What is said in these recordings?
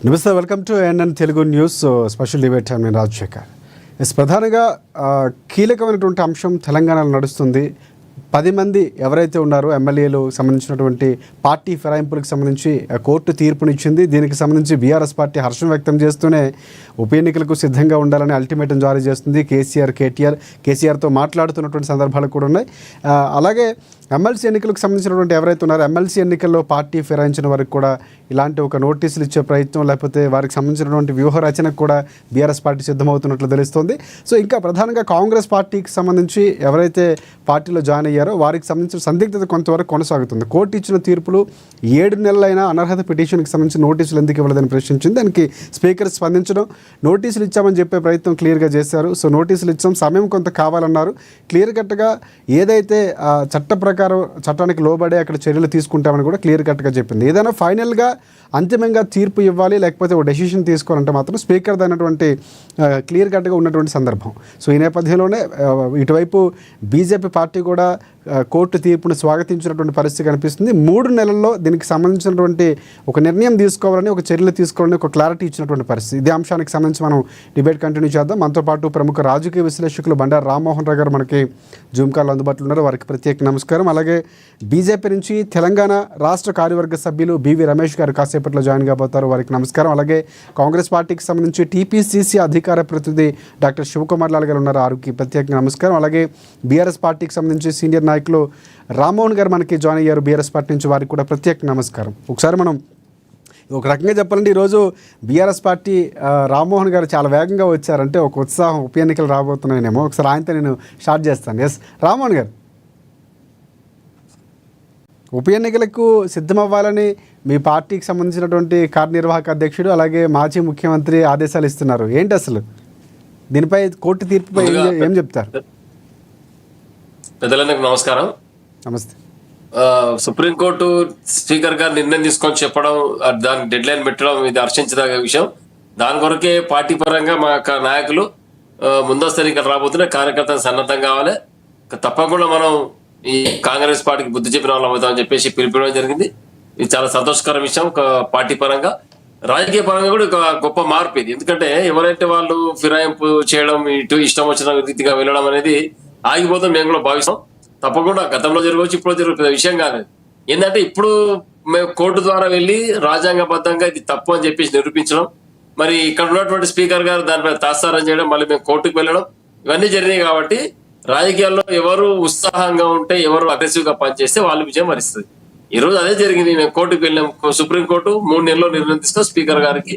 నమస్తే, welcome to NN Telugu news special debate time. నేను రాజశేఖర్. ప్రధానంగా కీలకమైనటువంటి అంశం తెలంగాణలో నడుస్తుంది. 10 మంది ఎవరైతే ఉన్నారో ఎమ్మెల్యేలు సంబంధించినటువంటి పార్టీ ఫిరాయింపులకు సంబంధించి కోర్టు తీర్పునిచ్చింది. దీనికి సంబంధించి బీఆర్ఎస్ పార్టీ హర్షం వ్యక్తం చేస్తూనే ఉప ఎన్నికలకు సిద్ధంగా ఉండాలని అల్టిమేటం జారీ చేస్తుంది. కేసీఆర్తో మాట్లాడుతున్నటువంటి సందర్భాలు కూడా ఉన్నాయి. అలాగే ఎమ్మెల్సీ ఎన్నికలకు సంబంధించినటువంటి ఎవరైతే ఉన్నారో ఎమ్మెల్సీ ఎన్నికల్లో పార్టీ ఫిరాయించిన వారికి కూడా ఇలాంటి ఒక నోటీసులు ఇచ్చే ప్రయత్నం, లేకపోతే వారికి సంబంధించినటువంటి వ్యూహ రచనకు కూడా బీఆర్ఎస్ పార్టీ సిద్ధమవుతున్నట్లు తెలుస్తోంది. సో ఇంకా ప్రధానంగా కాంగ్రెస్ పార్టీకి సంబంధించి ఎవరైతే పార్టీలో జాయిన్ అయ్యారో వారికి సంబంధించిన సందిగ్ధత కొంతవరకు కొనసాగుతుంది. కోర్టు ఇచ్చిన తీర్పులు 7 నెలలైనా అనర్హత పిటిషన్కి సంబంధించి నోటీసులు ఎందుకు ఇవ్వలేదని ప్రశ్నించింది. దానికి స్పీకర్ స్పందించడం, నోటీసులు ఇచ్చామని చెప్పే ప్రయత్నం క్లియర్గా చేశారు. సో నోటీసులు ఇచ్చాం, సమయం కొంత కావాలన్నారు. క్లియర్ కట్గా ఏదైతే చట్ట ప్రకారం చట్టానికి లోబడే అక్కడ చర్యలు తీసుకుంటామని కూడా క్లియర్ కట్గా చెప్పింది. ఏదైనా ఫైనల్గా అంతిమంగా తీర్పు ఇవ్వాలి, లేకపోతే ఒక డెసిషన్ తీసుకోవాలంటే మాత్రం స్పీకర్ అయినటువంటి క్లియర్ కట్గా ఉన్నటువంటి సందర్భం. సో ఈ నేపథ్యంలోనే ఇటువైపు బీజేపీ పార్టీ కూడా కోర్టు తీర్పును స్వాగతించినటువంటి పరిస్థితి కనిపిస్తుంది. 3 నెలల్లో దీనికి సంబంధించినటువంటి ఒక నిర్ణయం తీసుకోవాలని, ఒక చర్యలు తీసుకోవాలని ఒక క్లారిటీ ఇచ్చినటువంటి పరిస్థితి. ఇదే అంశానికి సంబంధించి మనం డిబేట్ కంటిన్యూ చేద్దాం. మనతో పాటు ప్రముఖ రాజకీయ విశ్లేషకులు బండారు రామ్మోహన్ రావు గారు మనకి జూమ్ కాల్లో అందుబాటులో ఉన్నారు. వారికి ప్రత్యేక నమస్కారం. అలాగే బీజేపీ నుంచి తెలంగాణ రాష్ట్ర కార్యవర్గ సభ్యులు బివి రమేష్ గారు కాసేపట్లో జాయిన్ కాబోతారు. వారికి నమస్కారం. అలాగే కాంగ్రెస్ పార్టీకి సంబంధించి టీపీసీసీ అధికార ప్రతినిధి డాక్టర్ శివకుమార్ లాల్ గారు ఉన్నారు. వారికి ప్రత్యేక నమస్కారం. అలాగే బీఆర్ఎస్ పార్టీకి సంబంధించి సీనియర్ నాయకులు రామ్మోహన్ గారు మనకి జాయిన్ అయ్యారు బీఆర్ఎస్ పార్టీ నుంచి. వారికి కూడా ప్రత్యేక నమస్కారం. ఒకసారి మనం ఒక రకంగా చెప్పాలంటే ఈరోజు బీఆర్ఎస్ పార్టీ రామ్మోహన్ గారు చాలా వేగంగా వచ్చారంటే ఒక ఉత్సాహం, ఉప ఎన్నికలు రాబోతున్నాయనేమో. ఒకసారి ఆయనతో నేను స్టార్ట్ చేస్తాను. ఎస్ రామ్మోహన్ గారు, ఉప ఎన్నికలకు సిద్ధమవ్వాలని మీ పార్టీకి సంబంధించినటువంటి కార్యనిర్వాహక అధ్యక్షుడు అలాగే మాజీ ముఖ్యమంత్రి ఆదేశాలు ఇస్తున్నారు. ఏంటి అసలు దీనిపై కోర్టు తీర్పుపై ఏం చెప్తారు? పెద్దలందరికీ నమస్కారం. నమస్తే. సుప్రీంకోర్టు స్పీకర్ గారు నిర్ణయం తీసుకొని చెప్పడం, దానికి డెడ్ లైన్ పెట్టడం ఇది హర్షించదగ్గ విషయం. దాని కొరకే పార్టీ పరంగా మా నాయకులు ముందస్తు ఎన్నికలు రాబోతున్న కార్యకర్తలు సన్నద్ధం కావాలి. తప్పకుండా మనం ఈ కాంగ్రెస్ పార్టీకి బుద్ధి చెప్పిన వాళ్ళం అవుతామని చెప్పేసి పిలిపించడం జరిగింది. ఇది చాలా సంతోషకర విషయం. ఒక పార్టీ పరంగా, రాజకీయ పరంగా కూడా ఒక గొప్ప మార్పు ఇది. ఎందుకంటే ఎవరైతే వాళ్ళు ఫిరాయింపు చేయడం, ఇటు ఇష్టం వచ్చిన రీతిగా వెళ్ళడం అనేది ఆగిపోతాం మేము కూడా భావిస్తాం. తప్పకుండా గతంలో జరగవచ్చు, ఇప్పుడు జరుగుతున్న విషయం కాదు. ఏంటంటే ఇప్పుడు మేము కోర్టు ద్వారా వెళ్ళి రాజ్యాంగబద్ధంగా ఇది తప్పు అని చెప్పేసి నిరూపించడం, మరి ఇక్కడ ఉన్నటువంటి స్పీకర్ గారు దానిపై తాత్సారం చేయడం, మళ్ళీ మేము కోర్టుకు వెళ్ళడం, ఇవన్నీ జరిగినాయి. కాబట్టి రాజకీయాల్లో ఎవరు ఉత్సాహంగా ఉంటే, ఎవరు అగ్రెసివ్ గా పనిచేస్తే వాళ్ళు విజయం వరిస్తుంది. ఈ రోజు అదే జరిగింది. మేము కోర్టుకు వెళ్ళాం. సుప్రీంకోర్టు 3 నెలల్లో నిర్ణయం తీసుకొని స్పీకర్ గారికి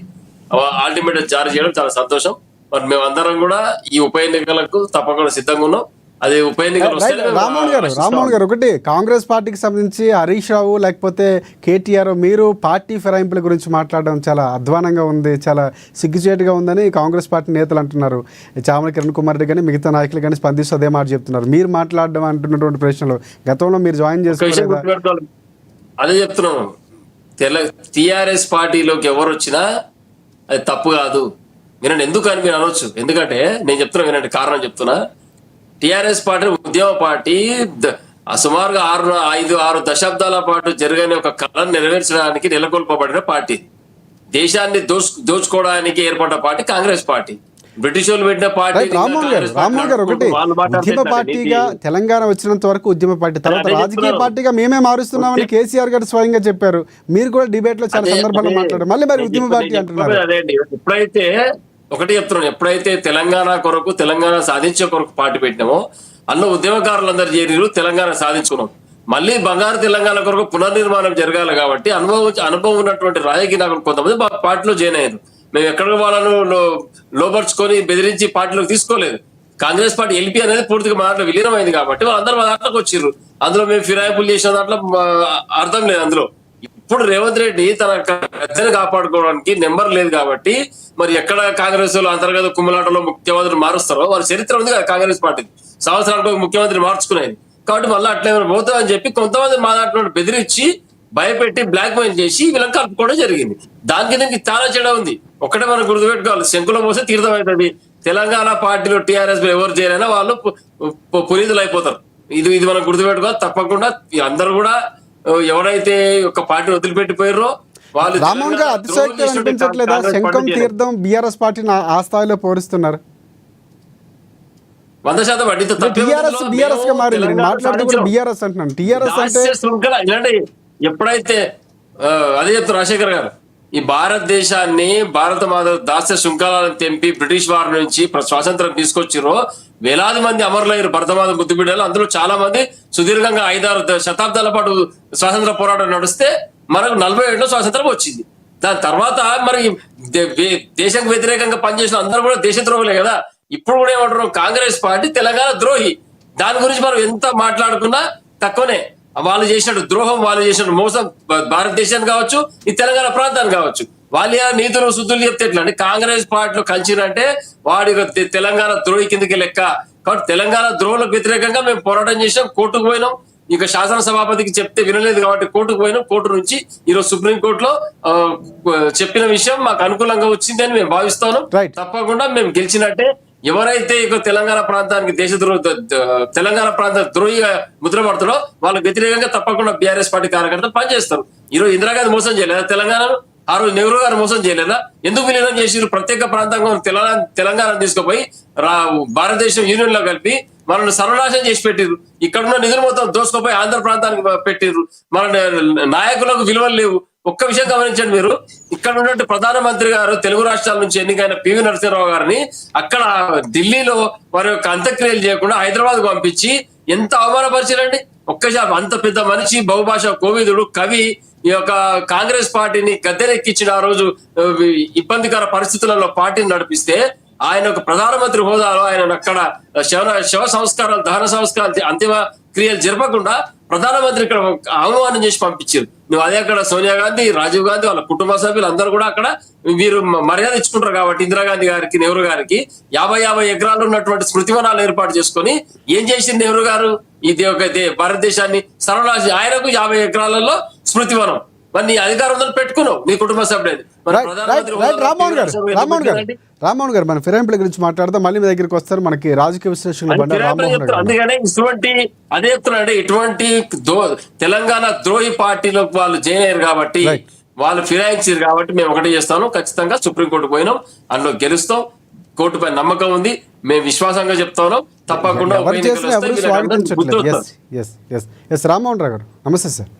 అల్టిమేట్ జారీ చేయడం చాలా సంతోషం. మరి మేమందరం కూడా ఈ ఉప ఎన్నికలకు తప్పకుండా సిద్ధంగా ఉన్నాం. అది ఉప ఎన్నికలు రామ్మోహన్ గారు, ఒకటి కాంగ్రెస్ పార్టీకి సంబంధించి హరీష్ రావు లేకపోతే కేటీఆర్ మీరు పార్టీ ఫిరాయింపుల గురించి మాట్లాడడం చాలా అధ్వానంగా ఉంది, చాలా సిగ్గుచేటుగా ఉందని కాంగ్రెస్ పార్టీ నేతలు అంటున్నారు. చామల కిరణ్ కుమార్ రెడ్డి కానీ మిగతా నాయకులు కానీ స్పందిస్తూ అదే మాట చెప్తున్నారు. మీరు మాట్లాడడం అంటున్నటువంటి ప్రశ్నలు గతంలో మీరు జాయిన్ చేసుకోలేదు. అదే చెప్తున్నాను. టిఆర్ఎస్ పార్టీలోకి ఎవరు వచ్చినా అది తప్పు కాదు. వినండి, ఎందుకు అని మీరు అనవచ్చు. ఎందుకంటే నేను చెప్తున్నా, వినండి, కారణం చెప్తున్నా. టిఆర్ఎస్ పార్టీ ఉద్యమ పార్టీ, సుమారుగా 5-6 దశాబ్దాల పాటు జరగని ఒక కళను నెరవేర్చడానికి నెలకొల్పబడిన పార్టీ. దేశాన్ని దోచుకోవడానికి ఏర్పడ్డ పార్టీ కాంగ్రెస్ పార్టీ. బ్రిటిష్ వాళ్ళు పెట్టిన పార్టీ. రామ్మోహన్ గారు, ఒకటి ఉద్యమ పార్టీగా తెలంగాణ వచ్చినంత వరకు ఉద్యమ పార్టీ, తర్వాత రాజకీయ పార్టీగా మేమే మారుస్తున్నామని కేసీఆర్ గారు స్వయంగా చెప్పారు. మీరు కూడా డిబేట్ లో చాలా సందర్భాల్లో మాట్లాడారు. మళ్ళీ మరి ఉద్యమ పార్టీ అంటున్నారు. ఎప్పుడైతే ఒకటి చెప్తున్నాను, ఎప్పుడైతే తెలంగాణ కొరకు, తెలంగాణ సాధించే కొరకు పార్టీ పెట్టినామో అన్న ఉద్యమకారులందరూ చేరిరు, తెలంగాణ సాధించుకున్నాం. మళ్ళీ బంగారు తెలంగాణ కొరకు పునర్నిర్మాణం జరగాలి. కాబట్టి అనుభవం ఉన్నటువంటి రాజకీయ నాయకులు కొంతమంది పార్టీలో జాయిన్ అయ్యారు. మేము ఎక్కడ వాళ్ళను లోపరుచుకొని బెదిరించి పార్టీలోకి తీసుకోలేదు. కాంగ్రెస్ పార్టీ ఎల్పీ అనేది పూర్తిగా మా దాంట్లో విలీనమైంది. కాబట్టి వాళ్ళందరూ మా దాంట్లోకి వచ్చిర్రు. అందులో మేము ఫిరాయింపులు చేసిన దాంట్లో అర్థం లేదు. అందులో ఇప్పుడు రేవంత్ రెడ్డి తన గద్దెను కాపాడుకోవడానికి నెంబర్ లేదు. కాబట్టి మరి ఎక్కడ కాంగ్రెస్ అంతర్గత కుమ్మలాటలో ముఖ్యమంత్రిని మారుస్తారో వాళ్ళ చరిత్ర ఉంది కదా కాంగ్రెస్ పార్టీ. సంవత్సరానికి ముఖ్యమంత్రి మార్చుకునేది. కాబట్టి మళ్ళీ అట్లా ఏమైనా పోతామని చెప్పి కొంతమంది మా దాంట్లో బెదిరించి, భయపెట్టి, బ్లాక్ మెయిల్ చేసి వీళ్ళని కలుపుకోవడం జరిగింది. దానికి దీనికి చాలా చెడ ఉంది. ఒకటే మనం గుర్తుపెట్టుకోవాలి, శంకులో పోస్తే తీర్థం అవుతుంది. తెలంగాణ పార్టీలో టీఆర్ఎస్ ఎవరు చేరైనా వాళ్ళు పునీతులు అయిపోతారు. ఇది మనం గుర్తుపెట్టుకోవాలి. తప్పకుండా అందరూ కూడా ఎవరైతే ఒక పార్టీ వదిలిపెట్టిపోయారో వాళ్ళు రామ్మోహన్ గారు తెలంగాణ అతిశయోక్తి ద్రోహం చేసినట్టు అనిపించట్లేదా? కాంగ్రెస్ శంఖం పార్టీ చేయలేదు. తీర్థం బీఆర్ఎస్ పార్టీని ఆ స్థాయిలో పౌరుస్తున్నారు. 100% ఇంత తప్పే టీఆర్ఎస్ ఉంటుందో బీఆర్ఎస్ గా మేము మారింది. నేను తెలంగాణ మాట్లాడుతూ కూడా సాధించాం. బీఆర్ఎస్ అంటున్నాను. టీఆర్ఎస్ అంటే దాస్య శృంఖల ఏంటంటే ఎప్పుడైతే అదే చెప్తారు రాజశేఖర్ గారు, ఈ భారతదేశాన్ని భారత మాత దాస్య శృంఖలాలను తెంపి బ్రిటిష్ వారి నుంచి స్వాతంత్రం తీసుకొచ్చిరో వేలాది మంది అమరులయ్యారు భరతమాత ముద్దుబిడ్డలు. అందులో చాలా మంది సుదీర్ఘంగా 5-6 శతాబ్దాల పాటు స్వాతంత్ర పోరాటం నడిస్తే మనకు 47లో స్వాతంత్రం వచ్చింది. దాని తర్వాత మరి దేశానికి వ్యతిరేకంగా పనిచేసిన అందరూ కూడా దేశద్రోహులే కదా. ఇప్పుడు కూడా ఏమంటున్నాం, కాంగ్రెస్ పార్టీ తెలంగాణ ద్రోహి. దాని గురించి మనం ఎంత మాట్లాడుకున్నా తక్కువనే. వాళ్ళు చేసినట్టు ద్రోహం, వాళ్ళు చేసినట్టు మోసం భారతదేశానికి కావచ్చు, ఈ తెలంగాణ ప్రాంతానికి కావచ్చు. వాళ్ళు నీతులు శుద్ధులు చెప్తే ఎట్లా అంటే, కాంగ్రెస్ పార్టీలో కలిసినంటే వాడి తెలంగాణ ద్రోహి కిందకి లెక్క. కాబట్టి తెలంగాణ ద్రోహులకు వ్యతిరేకంగా మేము పోరాటం చేసాం, కోర్టుకు పోయినాం. ఇక శాసనసభాపతికి చెప్తే వినలేదు కాబట్టి కోర్టుకు పోయినాం. కోర్టు నుంచి ఈరోజు సుప్రీంకోర్టులో చెప్పిన విషయం మాకు అనుకూలంగా వచ్చిందని మేము భావిస్తాను. Right. తప్పకుండా మేము గెలిచినట్టే. ఎవరైతే ఇక తెలంగాణ ప్రాంతానికి తెలంగాణ ప్రాంత ద్రోహిగా ముద్రపడతాడో వాళ్ళకి వ్యతిరేకంగా తప్పకుండా బీఆర్ఎస్ పార్టీ కార్యకర్తలు పనిచేస్తారు. ఈరోజు ఇందిరాగాంధీ మోసం చేయలేదా తెలంగాణను? ఆ రోజు నెహ్రూ గారు మోసం చేయలేదా? ఎందుకు విలీనం చేసి ప్రత్యేక ప్రాంతంగా తెలంగాణ తీసుకుపోయి భారతదేశం యూనియన్ లో కలిపి మనల్ని సర్వనాశనం చేసి పెట్టిర్రు. ఇక్కడున్న నిధులు మొత్తం దోసుకుపోయి ఆంధ్ర ప్రాంతానికి పెట్టిర్రు. మన నాయకులకు విలువలు లేవు. ఒక్క విషయం గమనించండి మీరు, ఇక్కడ ఉన్నట్టు ప్రధానమంత్రి గారు తెలుగు రాష్ట్రాల నుంచి ఎన్నికైన పివి నరసింహరావు గారిని అక్కడ ఢిల్లీలో వారి యొక్క అంత్యక్రియలు చేయకుండా హైదరాబాద్ పంపించి ఎంత అవమానపరిచారండి. ఒక్కసారి అంత పెద్ద మనిషి, బహుభాషా కోవిదుడు, కవి ఈ యొక్క కాంగ్రెస్ పార్టీని గద్దెనెక్కించిన ఆ రోజు ఇబ్బందికర పరిస్థితులలో పార్టీని నడిపిస్తే ఆయన ఒక ప్రధానమంత్రి హోదాలో ఆయన అక్కడ శవ సంస్కారాలు, దహన సంస్కారాలు, అంతిమ క్రియలు జరపకుండా ప్రధానమంత్రి ఇక్కడ అవమానం చేసి పంపించారు. నువ్వు అదే అక్కడ సోనియా గాంధీ, రాజీవ్ గాంధీ, వాళ్ళ కుటుంబ సభ్యులు అందరూ కూడా అక్కడ వీరు మర్యాద ఇచ్చుకుంటారు. కాబట్టి ఇందిరాగాంధీ గారికి, నెహ్రూ గారికి 50 ఎకరాలు ఉన్నటువంటి స్మృతివనాలు ఏర్పాటు చేసుకొని ఏం చేసింది నెహ్రూ గారు? ఇది ఒక భారతదేశాన్ని సర్వనాశి. ఆయనకు 50 ఎకరాలలో స్మృతివనం. మరి నీ అధికారం పెట్టుకున్నావు నీ కుటుంబ సభ్యులని. రామ్మోహన్ గారు మన ఫిరాయింపుల గురించి మాట్లాడదాం, మళ్ళీ మీ దగ్గరికి వస్తారు. మనకి రాజకీయ విశ్లేషణ అందుకనే అదే చెప్తున్నాంటే ఇటువంటి తెలంగాణ ద్రోహి పార్టీలోకి వాళ్ళు జాయిన్ అయ్యారు కాబట్టి, వాళ్ళు ఫిరాయించారు కాబట్టి మేము ఒకటే చేస్తాను, ఖచ్చితంగా సుప్రీంకోర్టు పోయినాం, అందులో గెలుస్తాం. కోర్టుపై నమ్మకం ఉంది, మేము విశ్వాసంగా చెప్తాను. తప్పకుండా రామ్మోహన్ రావు గారు నమస్తే సార్.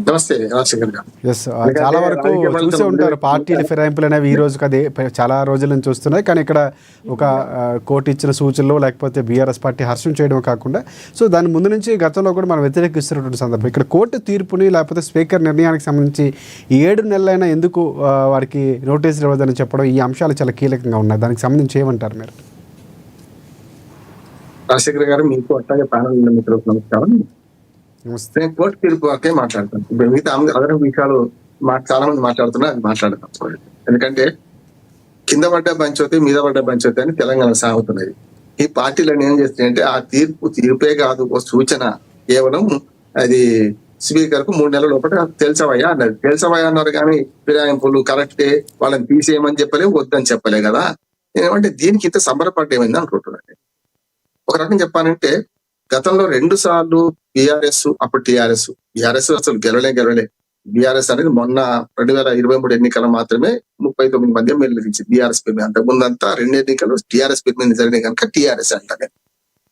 నమస్తే రాజశేఖర్ గారు. చాలా వరకు చూసే ఉంటారు పార్టీల ఫిరాయింపులు అనేవి ఈ రోజు కదే చాలా రోజుల నుంచి వస్తున్నాయి. కానీ ఇక్కడ ఒక కోర్టు ఇచ్చిన సూచనలు లేకపోతే బీఆర్ఎస్ పార్టీ హర్షం చేయడం కాకుండా, సో దాని ముందు నుంచి గతంలో కూడా మనం వ్యతిరేకిస్తున్నటువంటి సందర్భం. ఇక్కడ కోర్టు తీర్పుని లేకపోతే స్పీకర్ నిర్ణయానికి సంబంధించి 7 నెలలైనా ఎందుకు వారికి నోటీసులు ఇవ్వదని చెప్పడం, ఈ అంశాలు చాలా కీలకంగా ఉన్నాయి. దానికి సంబంధించి ఏమంటారు మీరు? రాజశేఖర్ గారు, మీకు అట్లాగే ప్యానల్ మిత్రులకు నమస్కారం. నేను కోర్టు తీర్పు వరకే మాట్లాడతాను. మిగతా అదన విషయాలు చాలా మంది మాట్లాడుతున్నారు, అది మాట్లాడతాం. ఎందుకంటే కింద పడ్డ పంచోతే మీద పడ్డ పంచోతే అని తెలంగాణ సాగుతున్నది. ఈ పార్టీలను ఏం చేస్తున్నాయంటే ఆ తీర్పే కాదు, ఓ సూచన. కేవలం అది స్పీకర్ కు 3 నెలల లోపల తెలుసవయ్యా అన్నది. తెలుసవయ్యా అన్నారు కానీ ఫిరాయింపులు కరెక్టే, వాళ్ళని తీసేయమని చెప్పలే, వద్దని చెప్పలే కదా. ఏమంటే దీనికి ఇంత సంబరపడ్డేమైంది అనుకుంటున్నాను. ఒక రకం చెప్పాలంటే గతంలో 2 సార్లు బీఆర్ఎస్, అప్పుడు టీఆర్ఎస్ అసలు గెలవలే. బీఆర్ఎస్ అనేది మొన్న 2023 ఎన్నికల మాత్రమే 39 మంది ఎమ్మెల్యేలు ఇచ్చింది బీఆర్ఎస్ పేరు మీద. అంతకుముందంతా 2 ఎన్నికలు టీఆర్ఎస్ పేరు మీద జరిగినాయి కనుక టీఆర్ఎస్ అంటారు.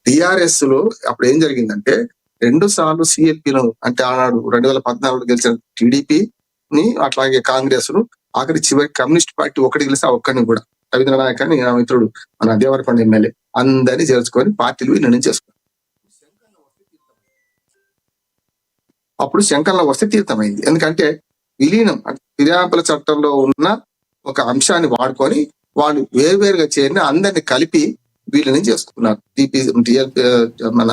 టీఆర్ఎస్ లో అప్పుడు ఏం జరిగిందంటే 2 సార్లు సిఎల్పీను, అంటే ఆనాడు 2014లో గెలిచిన టీడీపీని, అట్లాగే కాంగ్రెస్ ను, ఆఖరి చివరి కమ్యూనిస్ట్ పార్టీ ఒకటి గెలిస్తే ఆ ఒక్కడిని కూడా రవీంద్ర నాయక్ అని నా మిత్రుడు, మన దేవరకొండ ఎమ్మెల్యే, అందరినీ చేర్చుకొని పార్టీలు నిర్ణయం చేసుకున్నారు. అప్పుడు శంకర్లో వస్తే తీర్థమైంది. ఎందుకంటే విలీనం, ఫిరాయింపుల చట్టంలో ఉన్న ఒక అంశాన్ని వాడుకొని వాళ్ళు వేరువేరుగా చేరిన అందరినీ కలిపి వీళ్ళని చేసుకున్నారు. మన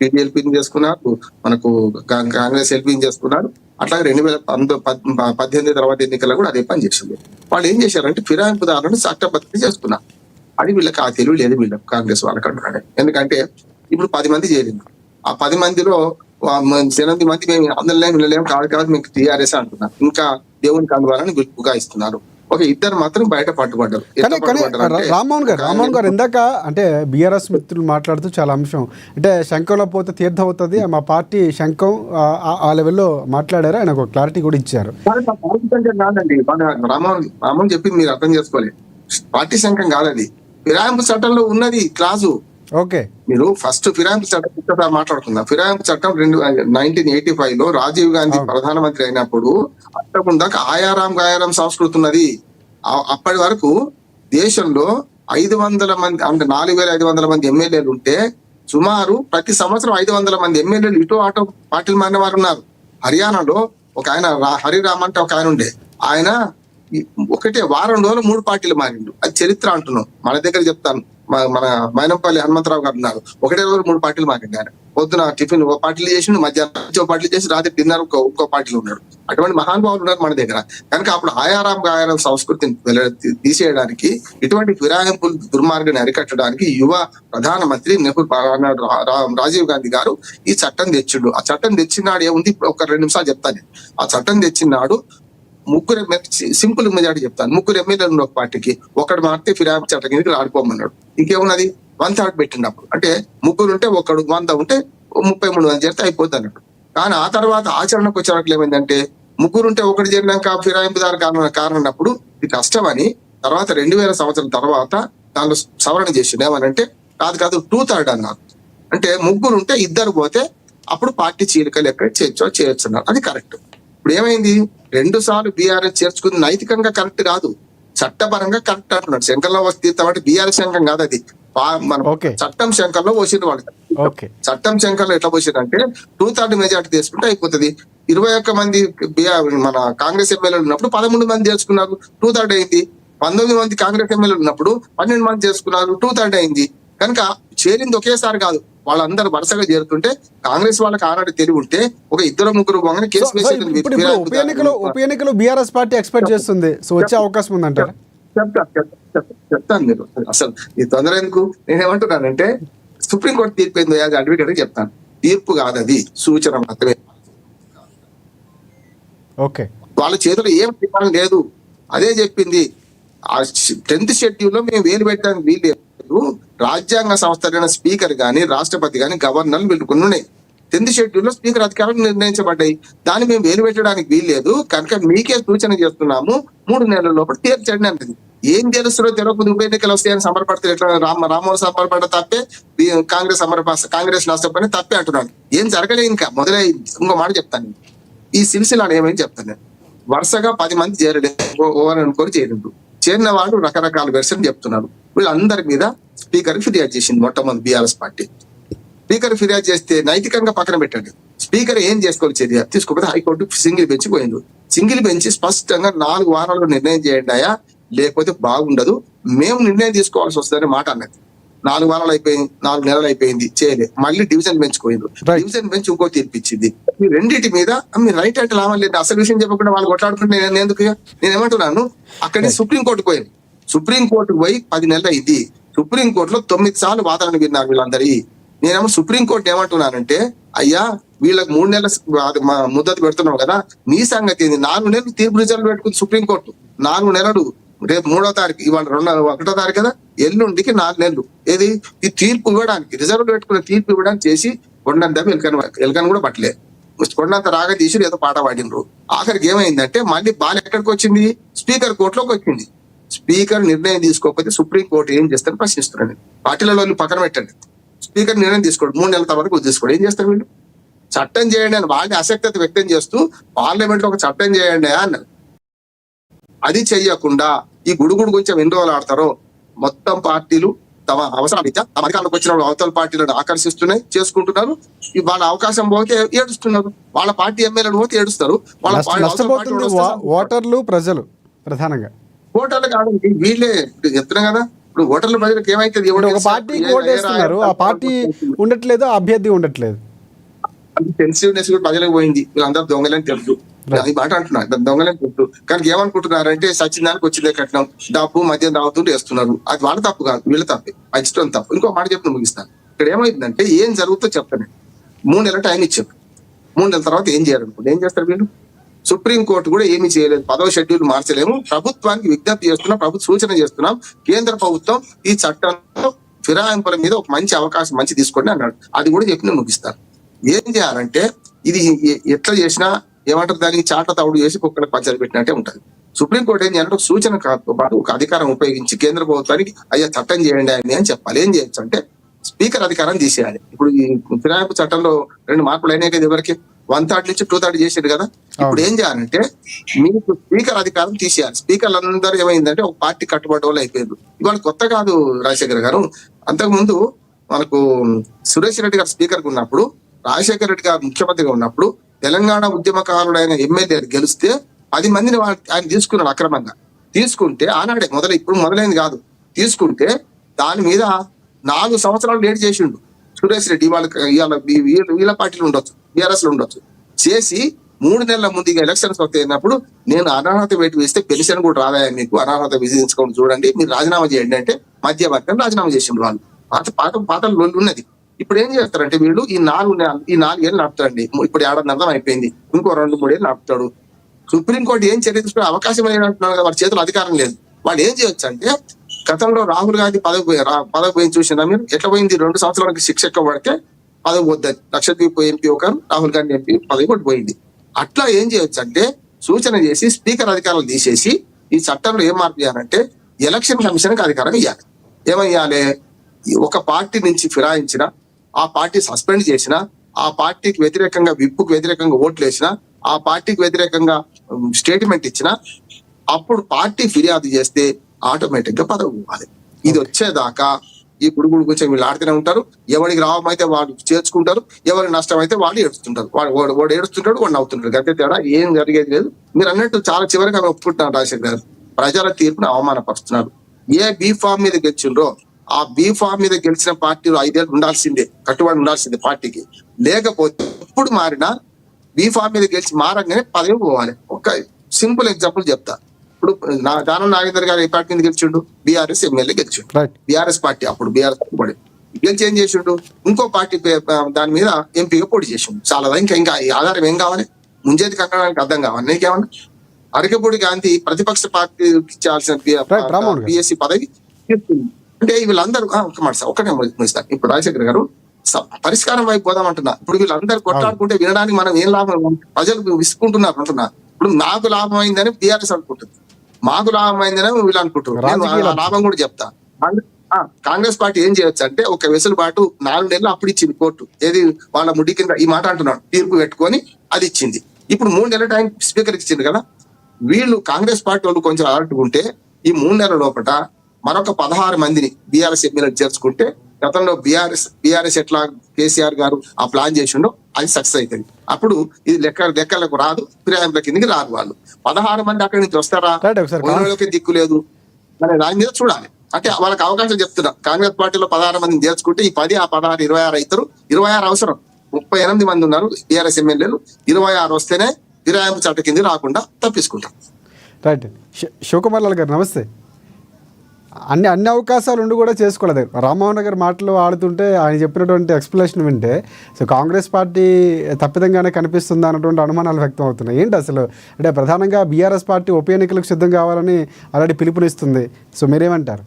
టీడీఎల్పీని చేసుకున్నారు, మనకు కాంగ్రెస్ ఎల్పీని చేసుకున్నారు. అట్లాగే 2018 తర్వాత ఎన్నికల్లో కూడా అదే పని చేసింది. వాళ్ళు ఏం చేశారంటే ఫిరాయింపుదారులను చట్టబద్ధత చేసుకున్నారు. అది వీళ్ళకి ఆ తెలివి లేదు వీళ్ళకి, కాంగ్రెస్ వాళ్ళకి అంటున్నాడు. ఎందుకంటే ఇప్పుడు 10 మంది చేరింది. ఆ 10 మందిలో 8 మంది మేము అందరిలో కాదు మీకు టీఆర్ఎస్ అంటున్నారు. ఇంకా దేవుని కండువాలని గుర్తుగా ఇస్తున్నారు. ఒక ఇద్దరు మాత్రం బయట పట్టుబడ్డారు. కానీ రామ్మోహన్ గారు ఇందాక అంటే బీఆర్ఎస్ మిత్రులు మాట్లాడుతూ చాలా అంశం అంటే శంఖంలో పోతే తీర్థం అవుతుంది, మా పార్టీ శంఖం ఆ లెవెల్లో మాట్లాడారు. ఆయన ఒక క్లారిటీ కూడా ఇచ్చారు. కాదండి, రామోహన్ చెప్పింది మీరు అర్థం చేసుకోలేదు. పార్టీ శంఖం కాదది, ఫిరాయింపు చట్టంలో ఉన్నది క్లాజు. ఓకే, మీరు ఫస్ట్ ఫిరాయింపు చట్టం మాట్లాడుకుందాం. ఫిరాయింపు చట్టం 1985 లో రాజీవ్ గాంధీ ప్రధానమంత్రి అయినప్పుడు అంతకుండా గాయారాం సంస్కృతి ఉన్నది. అప్పటి వరకు దేశంలో 500 మంది అంటే 4500 మంది ఎమ్మెల్యేలు ఉంటే సుమారు ప్రతి సంవత్సరం 500 మంది ఎమ్మెల్యేలు ఇటు అటు పార్టీలు మారిన వారు ఉన్నారు. హర్యానాలో ఒక ఆయన హరిరామ్ అంటే ఒక ఆయన ఉండే, ఆయన ఒకటే వారం రోజులు 3 పార్టీలు మారిండు. అది చరిత్ర అంటున్నాం. మన దగ్గర చెప్తాను, మన మైనంపల్లి హనుమంతరావు గారు ఉన్నారు, ఒకటే రోజు 3 పార్టీలు మారిండు. ఆయన పొద్దున టిఫిన్ ఓ పార్టీలు చేసిండు, మధ్యాహ్నం పార్టీలు చేసి రాత్రి డిన్నర్ ఇంకో పార్టీలో ఉన్నాడు. అటువంటి మహానుభావులు ఉన్నారు మన దగ్గర. కనుక అప్పుడు గాయారం సంస్కృతిని తీసేయడానికి, ఇటువంటి ఫిరాయింపులు దుర్మార్గాన్ని అరికట్టడానికి యువ ప్రధానమంత్రి రాజీవ్ గాంధీ గారు ఈ చట్టం తెచ్చిండు. ఆ చట్టం తెచ్చినాడు ఏముంది, ఒక 2 నిమిషాలు చెప్తాను. ఆ చట్టం తెచ్చినాడు ముగ్గురు సింపుల్ మెజార్టీ చెప్తాను. 3 ఎమ్మెల్యేలు ఒక పార్టీకి, ఒకటి మారితే ఫిరాయింపు చట్టం కిందకి ఆడుకోమన్నాడు. ఇంకేమున్నది 1/3 పెట్టినప్పుడు, అంటే 3 ఉంటే ఒకడు 100 ఉంటే 33 మంది చేస్తే అయిపోద్ది అన్నట్టు. కానీ ఆ తర్వాత ఆచరణకు వచ్చేవాళ్ళు ఏమైందంటే 3 ఉంటే ఒకటి చేరినాక ఫిరాయింపుదారు కారణప్పుడు ఇది కష్టమని తర్వాత 2000 సంవత్సరం తర్వాత దానిలో సవరణ చేసిండు. ఏమనంటే కాదు 2/3 అన్నారు. అంటే 3 ఉంటే 2 పోతే అప్పుడు పార్టీ చీలిక లెక్క చేర్చున్నారు. అది కరెక్ట్. ఇప్పుడు ఏమైంది, 2 సార్లు బీఆర్ఎస్ చేర్చుకుంది నైతికంగా కరెక్ట్ కాదు, చట్టపరంగా కరెక్ట్ అంటున్నాడు. శంకర్లో తీర్థం అంటే బీఆర్ఎస్ శంఖం కాదు, అది మన చట్టం శంకర్లో పోసిన వాళ్ళు. చట్టం శంకర్లో ఎట్లా పోసిందంటే 2/3 మెజార్టీ తీసుకుంటే అయిపోతుంది. 21 మంది మన కాంగ్రెస్ ఎమ్మెల్యేలు ఉన్నప్పుడు 13 మంది చేసుకున్నారు, 2/3 అయింది. 19 మంది కాంగ్రెస్ ఎమ్మెల్యేలు ఉన్నప్పుడు 12 మంది చేసుకున్నారు, 2/3 అయింది. కనుక చేరింది ఒకేసారి కాదు, వాళ్ళందరూ వరుసగా చేరుతుంటే కాంగ్రెస్ వాళ్ళకి ఆనాడు తెలివి ఉంటే ఒక 2-3 పోగానే కేసు ఉప ఎన్నికలు బీఆర్ఎస్ పార్టీ ఎక్స్పెక్ట్ చేస్తుంది. సో వచ్చే అవకాశం ఉందంటారా? చెప్తాను మీరు అసలు ఈ తొందర ఎందుకు. నేనేమంటున్నానంటే సుప్రీంకోర్టు తీర్పు ఏందో అడ్వకేట్ చెప్తాను. తీర్పు కాదు, అది సూచన మాత్రమే. ఓకే, వాళ్ళ చేతిలో ఏం తీర్మానం లేదు, అదే చెప్పింది. ఆ 10th షెడ్యూల్ లో మేము వేలు పెట్టడానికి వీలు లేదు. రాజ్యాంగ సంస్థలైన స్పీకర్ గాని రాష్ట్రపతి గాని గవర్నర్ వీళ్ళు కొన్ని ఉన్నాయి. 10th షెడ్యూల్ లో స్పీకర్ అధికారాలు నిర్ణయించబడ్డాయి. దాన్ని మేము వేలు పెట్టడానికి వీల్లేదు. కనుక మీకే సూచన చేస్తున్నాము, 3 నెలల లోపల తీర్చండి అన్నది. ఏం తెలుస్తుందో తెలియకుండా ఉప ఎన్నికలు వస్తాయని సమరపడితే ఎట్లా? రామ్మోహన్ సమరపడ్డ తప్పే, కాంగ్రెస్ నష్టపోయిన తప్పే అంటున్నాను. ఏం జరగలేదు ఇంకా మొదలై. ఇంకో మాట చెప్తాను, ఈ సిరిసిల్లాలో ఏమని చెప్తాను నేను. వరుసగా 10 మంది చేరలేదు, అనుకోని చేరిండు. చేరిన వాళ్ళు రకరకాల వెర్షన్ చెప్తున్నారు. వీళ్ళందరి మీద స్పీకర్ ఫిర్యాదు చేసింది మొట్టమొదటి బీఆర్ఎస్ పార్టీ. స్పీకర్ ఫిర్యాదు చేస్తే నైతికంగా పక్కన పెట్టండి, స్పీకర్ ఏం చేసుకోవాలి చర్య తీసుకోకపోతే హైకోర్టు సింగిల్ బెంచ్ పోయిండు. సింగిల్ బెంచ్ స్పష్టంగా 4 వారాల్లో నిర్ణయం చేయండి అయ్యా, లేకపోతే బాగుండదు, మేము నిర్ణయం తీసుకోవాల్సి వస్తుందని మాట అన్నది. 4 వారాలు అయిపోయింది, 4 నెలలు అయిపోయింది, చేయలే. మళ్ళీ డివిజన్ బెంచ్ పోయిండు. డివిజన్ బెంచ్ ఇంకో తీర్పు ఇచ్చింది. ఈ రెండింటి మీద మీరు రైట్ అంటే లాభం లేదు. అసలు విషయం చెప్పకుండా వాళ్ళు కొట్లాడుకుంటే నేను ఎందుకు? నేనేమంటున్నాను, అక్కడి సుప్రీంకోర్టుకు పోయింది. సుప్రీంకోర్టుకు పోయి 10 నెలలు అయింది. సుప్రీంకోర్టులో 9 సార్లు వాదనలు విన్నారు వీళ్ళందరి. నేనేమో సుప్రీంకోర్టు ఏమంటున్నానంటే, అయ్యా వీళ్ళకి 3 నెలల ముద్దతు పెడుతున్నావు కదా, నీ సంగతి ఏంది? 4 నెలలు తీర్పు రిజల్ట్ పెట్టుకుంది సుప్రీంకోర్టు. 4 నెలలు, రేపు 3వ తారీఖు, ఇవాళ 1వ తారీఖు కదా, ఎల్లుండికి 4 నెలలు. ఏది ఈ తీర్పు ఇవ్వడానికి, రిజర్వ్ పెట్టుకున్న తీర్పు ఇవ్వడానికి చేసి కొండంత ఎలకని కూడా పట్టలేదు. కొండంత రాగా తీసి ఏదో పాట పాడినరు. ఆఖరికి ఏమైందంటే మళ్ళీ బాల్ ఎక్కడికి వచ్చింది? స్పీకర్ కోర్టులోకి వచ్చింది. స్పీకర్ నిర్ణయం తీసుకోకపోతే సుప్రీంకోర్టు ఏం చేస్తారని ప్రశ్నిస్తున్నాను. పార్టీలలో పక్కన పెట్టండి, స్పీకర్ నిర్ణయం తీసుకోండి, 3 నెలల తర్వాత తీసుకోండి. ఏం చేస్తారు వీళ్ళు? చట్టం చేయండి అని వాళ్ళని ఆసక్తి వ్యక్తం చేస్తూ పార్లమెంట్ లో ఒక చట్టం చేయండి అన్నారు. అది చెయ్యకుండా ఈ గుడుగుడు కొంచెం ఎన్ని రోజులు ఆడతారో మొత్తం పార్టీలు తమ అవసరాలు తమ అధికారంలోకి వచ్చిన అవతల పార్టీలను ఆకర్షిస్తున్నాయి, చేసుకుంటున్నారు. వాళ్ళ అవకాశం పోతే ఏడుస్తున్నారు, వాళ్ళ పార్టీ ఎమ్మెల్యేలు పోతే ఏడుస్తారు. ఓటర్లు ప్రజలు ప్రధానంగా ఓటర్లు కాదండి, వీళ్ళే చెప్తున్నాం కదా. ఇప్పుడు ఓటర్ల ప్రజలకు ఏమైతుంది? ఒక పార్టీకి ఓటేస్తున్నారు, ఆ పార్టీ ఉండట్లేదు, అభ్యర్థి ఉండట్లేదు. సెన్సిటివ్నెస్ కూడా ప్రజలకు పోయింది. వీళ్ళందరూ దొంగలని తెలుసు, అది మాట అంటున్నారు, దొంగలని తెలుసు. కానీ ఏమనుకుంటున్నారంటే సచిదానికి వచ్చిందే కట్నం, డబ్బు మద్యం తాగుతుంటే వేస్తున్నారు. అది వాళ్ళ తప్పు కాదు, వీళ్ళ తప్పే, ఇష్టం తప్పు. ఇంకో మాట చెప్తున్నా ముగిస్తాను. ఇక్కడ ఏమైందంటే ఏం జరుగుతుందో చెప్తాను. 3 నెలల టైం ఇచ్చారు. 3 నెలల తర్వాత ఏం చేయాలనుకుంటే ఏం చేస్తారు వీళ్ళు? సుప్రీంకోర్టు కూడా ఏమీ చేయలేదు. 10వ షెడ్యూల్ మార్చలేము. ప్రభుత్వానికి విజ్ఞప్తి చేస్తున్నాం, సూచన చేస్తున్నాం. కేంద్ర ప్రభుత్వం ఈ చట్టంలో ఫిరాయింపుల మీద ఒక మంచి అవకాశం మంచి తీసుకోండి అన్నాడు. అది కూడా చెప్పి నేను ముగిస్తాను. ఏం చేయాలంటే ఇది ఎట్లా చేసినా ఏమంటారు, దానికి చాట తవుడు చేసి కుక్కలకు పంచాలు పెట్టినట్టే ఉంటది. సుప్రీంకోర్టు ఏం చేయాలంటే ఒక సూచన కాదు పాటు ఒక అధికారం ఉపయోగించి కేంద్ర ప్రభుత్వానికి అయ్యా చట్టం చేయండి అని చెప్పాలి. ఏం చేయొచ్చు అంటే స్పీకర్ అధికారం తీసేయాలి. ఇప్పుడు ఈ ఫిరాయింపు చట్టంలో 2 మార్పులు అయినాయి కదా, ఎవరికి 1/3 నుంచి 2/3 చేసారు కదా. ఇప్పుడు ఏం చేయాలంటే మీకు స్పీకర్ అధికారం తీసేయాలి. స్పీకర్లు అందరూ ఏమైందంటే ఒక పార్టీ కట్టుబడి వాళ్ళు అయిపోయారు. ఇవాళ కొత్త కాదు రాజశేఖర్ గారు. అంతకుముందు మనకు సురేష్ రెడ్డి గారు స్పీకర్ గా ఉన్నప్పుడు, రాజశేఖర రెడ్డి గారు ముఖ్యమంత్రిగా ఉన్నప్పుడు తెలంగాణ ఉద్యమకారుడైన ఎమ్మెల్యే గెలిస్తే 10 మందిని ఆయన తీసుకున్నాడు అక్రమంగా. తీసుకుంటే ఆనాడే ఇప్పుడు మొదలైంది కాదు, తీసుకుంటే దాని మీద 4 సంవత్సరాలు లేట్ చేసిండు సురేష్ రెడ్డి. వీళ్ళ పార్టీలు ఉండొచ్చు, బీఆర్ఎస్ లో ఉండొచ్చు. చేసి 3 నెలల ముందు ఇక ఎలక్షన్స్ వస్తాయినప్పుడు నేను అనర్హత వేటు వేస్తే పెన్షన్ కూడా రాదాయా మీకు, అనర్హత విధించుకోండి చూడండి, మీరు రాజీనామా చేయండి అంటే మధ్యవర్గం రాజీనామా చేసిండు వాళ్ళు. పాత లొల్లు ఉన్నది. ఇప్పుడు ఏం చేస్తారంటే వీళ్ళు ఈ 4 ఏళ్ళు నడుపుతారండి. ఇప్పుడు 7.5 అయిపోయింది, ఇంకో 2-3 ఏళ్ళు నడుపుతాడు. సుప్రీంకోర్టు ఏం చర్య తీసుకునే అవకాశం లేదంటున్నారు కదా, వాడి చేతులు అధికారం లేదు. వాళ్ళు ఏం చేయొచ్చు అంటే గతంలో రాహుల్ గాంధీ పదవి పోయింది చూసినా మీరు, ఎట్లా పోయింది? 2 సంవత్సరాలకి శిక్ష ఎక్కువ పడితే పదవి వద్దని లక్షద్వీప్ ఎంపీ ఒకరు, రాహుల్ గాంధీ ఎంపీ పదవి కూడా పోయింది. అట్లా ఏం చేయొచ్చు అంటే సూచన చేసి స్పీకర్ అధికారాలు తీసేసి ఈ చట్టంలో ఏం మార్పు చేయాలంటే ఎలక్షన్ కమిషన్ కి అధికారం ఇవ్వాలి. ఏమయ్యాలి? ఒక పార్టీ నుంచి ఫిరాయించిన, ఆ పార్టీ సస్పెండ్ చేసిన, ఆ పార్టీకి వ్యతిరేకంగా విప్పుకు వ్యతిరేకంగా ఓట్లు వేసిన, ఆ పార్టీకి వ్యతిరేకంగా స్టేట్మెంట్ ఇచ్చిన, అప్పుడు పార్టీ ఫిర్యాదు చేస్తే ఆటోమేటిక్ గా పదవి ఇవ్వాలి. ఇది వచ్చేదాకా ఈ గుడుగుడు కొంచెం వీళ్ళు ఆడుతూనే ఉంటారు. ఎవరికి లాభం అయితే వాళ్ళు చేర్చుకుంటారు, ఎవరికి నష్టం అయితే వాళ్ళు ఏడుస్తుంటారు. వాడు ఏడుస్తుంటాడు, వాడు నవ్వుతుంటాడు. గతే తేడా ఏం జరిగేది లేదు. మీరు అన్నట్టు చాలా చివరిగా ఒప్పుకుంటున్నారు రాజశేఖర్ గారు, ప్రజల తీర్పును అవమానపరుస్తున్నారు. ఏ బీ ఫామ్ మీద గెలిచిండ్రో ఆ బీ ఫామ్ మీద గెలిచిన పార్టీలో 5 ఏళ్ళు ఉండాల్సిందే, కట్టుబడి ఉండాల్సిందే పార్టీకి. లేకపోతే ఎప్పుడు మారినా బీ ఫామ్ మీద గెలిచి మారంగానే పదవి పోవాలి. ఒక సింపుల్ ఎగ్జాంపుల్ చెప్తా. ఇప్పుడు దానం నాగేందర్ గారు ఏ పార్టీ మీద గెలిచిండు? బీఆర్ఎస్ ఎమ్మెల్యే గెలిచిండు. బీఆర్ఎస్ పార్టీ అప్పుడు బీఆర్ఎస్ పడి గెలిచి ఏం చేసిండు? ఇంకో పార్టీ దాని మీద ఎంపీగా పోటీ చేసిండు. చాలా ఇంకా ఆధారం ఏం కావాలి? ముంజేది కంకణానికి అర్థం కావాలి. నీకేమన్నా అరకపూడి గాంధీ ప్రతిపక్ష పార్టీ ఇచ్చాల్సిన బిఎస్సి పదవి అంటే వీళ్ళందరూ ఒక మాట సార్ ఒకటే ముగిస్తాను. ఇప్పుడు రాజశేఖర్ గారు పరిష్కారం వైపు పోదామంటున్నా. ఇప్పుడు వీళ్ళందరూ కొట్లాడుకుంటే వినడానికి మనం ఏం లాభం? ప్రజలు విసుకుంటున్నారు అంటున్నా. ఇప్పుడు నాకు లాభం అయిందని బీఆర్ఎస్ అనుకుంటుంది, మాకు లాభం అయిందని వీళ్ళు అనుకుంటున్నారు. నేను లాభం కూడా చెప్తా. కాంగ్రెస్ పార్టీ ఏం చేయొచ్చు అంటే ఒక వెసులుబాటు 4 నెలలు అప్పుడు ఇచ్చింది కోర్టు. ఏది వాళ్ళ ముడి కింద ఈ మాట అంటున్నాడు, తీర్పు పెట్టుకొని అది ఇచ్చింది. ఇప్పుడు 3 నెలల టైం స్పీకర్ ఇచ్చింది కదా. వీళ్ళు కాంగ్రెస్ పార్టీ వాళ్ళు కొంచెం అలర్ట్ ఉంటే ఈ 3 నెలల లోపల మరొక 16 మందిని బీఆర్ఎస్ ఎమ్మెల్యేలు చేర్చుకుంటే, గతంలో బీఆర్ఎస్ ఎట్లా కేసీఆర్ గారు ఆ ప్లాన్ చేసిండో అది సక్సెస్ అవుతుంది. అప్పుడు ఇది లెక్కలకు రాదు, ఫిరాయింపుల కిందకి రాదు. వాళ్ళు 16 మంది అక్కడి నుంచి వస్తారా, దిక్కు లేదు అనే దాని మీద చూడాలి. అంటే వాళ్ళకి అవకాశం చెప్తున్నా. కాంగ్రెస్ పార్టీలో 16 మందిని చేర్చుకుంటే ఈ 10, ఆ 16, 26 అవుతారు. 26 అవసరం. 38 మంది ఉన్నారు బీఆర్ఎస్ ఎమ్మెల్యేలు. 26 వస్తేనే ఫిరాయింపు చట్ట కింద రాకుండా తప్పించుకుంటాం. రైట్. శివకుమార్ లాల్ గారు నమస్తే. అన్ని అవకాశాలు ఉండి కూడా చేసుకోలేదు. రామ్మోహన్ గారి మాటలు ఆడుతుంటే ఆయన చెప్పినటువంటి ఎక్స్ప్లెనేషన్ వింటే సో కాంగ్రెస్ పార్టీ తప్పిదంగానే కనిపిస్తుందా అన్నటువంటి అనుమానాలు వ్యక్తం అవుతున్నాయి. ఏంటి అసలు అంటే ప్రధానంగా బీఆర్ఎస్ పార్టీ ఉప ఎన్నికలకు సిద్ధం కావాలని ఆల్రెడీ పిలుపునిస్తుంది. సో మీరేమంటారు?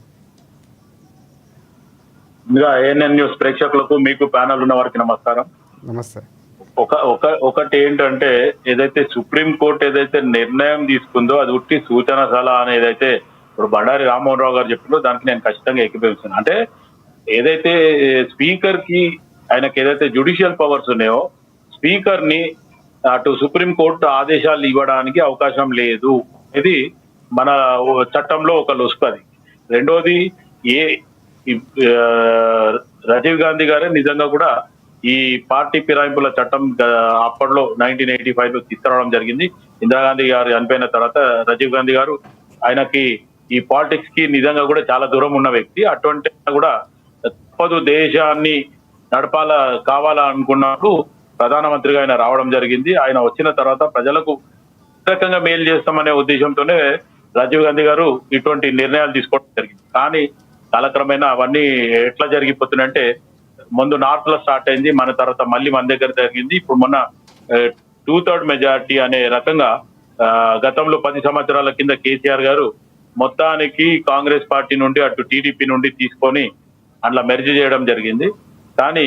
ఏఎన్ఎన్ న్యూస్ ప్రేక్షకులకు, మీకు ప్యానల్ ఉన్న వారికి నమస్కారం. నమస్తే. ఒకటి ఏంటంటే, ఏదైతే సుప్రీం కోర్టు ఏదైతే నిర్ణయం తీసుకుందో అది ఉట్టి సూచన సలహా అని ఏదైతే ఇప్పుడు బండారి రామ్మోహన్ రావు గారు చెప్పిందో దానికి నేను ఖచ్చితంగా ఏకీభవిస్తున్నాను. అంటే ఏదైతే స్పీకర్ కి ఆయనకి ఏదైతే జ్యుడిషియల్ పవర్స్ ఉన్నాయో స్పీకర్ ని అటు సుప్రీం కోర్టు ఆదేశాలు ఇవ్వడానికి అవకాశం లేదు. ఇది మన చట్టంలో ఒక లొసుకది. రెండోది రాజీవ్ గాంధీ గారే నిజంగా కూడా ఈ పార్టీ ఫిరాయింపుల చట్టం అప్పట్లో 1985లో తీసుకురావడం జరిగింది. ఇందిరాగాంధీ గారు చనిపోయిన తర్వాత రాజీవ్ గాంధీ గారు ఆయనకి ఈ పాలిటిక్స్ కి నిజంగా కూడా చాలా దూరం ఉన్న వ్యక్తి. అటువంటి కూడా తప్పదు దేశాన్ని కావాలా అనుకున్నప్పుడు ప్రధానమంత్రిగా ఆయన రావడం జరిగింది. ఆయన వచ్చిన తర్వాత ప్రజలకు రకంగా మేలు చేస్తామనే ఉద్దేశంతోనే రాజీవ్ గాంధీ గారు ఇటువంటి నిర్ణయాలు తీసుకోవడం జరిగింది. కానీ కాలక్రమేణా అవన్నీ ఎట్లా జరిగిపోతున్నాయంటే, ముందు నార్త్ లో స్టార్ట్ అయింది, మన తర్వాత మళ్ళీ మన దగ్గర జరిగింది. ఇప్పుడు మొన్న 2/3 మెజార్టీ అనే రకంగా గతంలో 10 సంవత్సరాల కింద కేసీఆర్ గారు మొత్తానికి కాంగ్రెస్ పార్టీ నుండి అటు టీడీపీ నుండి తీసుకొని అట్లా మెర్జ్ చేయడం జరిగింది. కానీ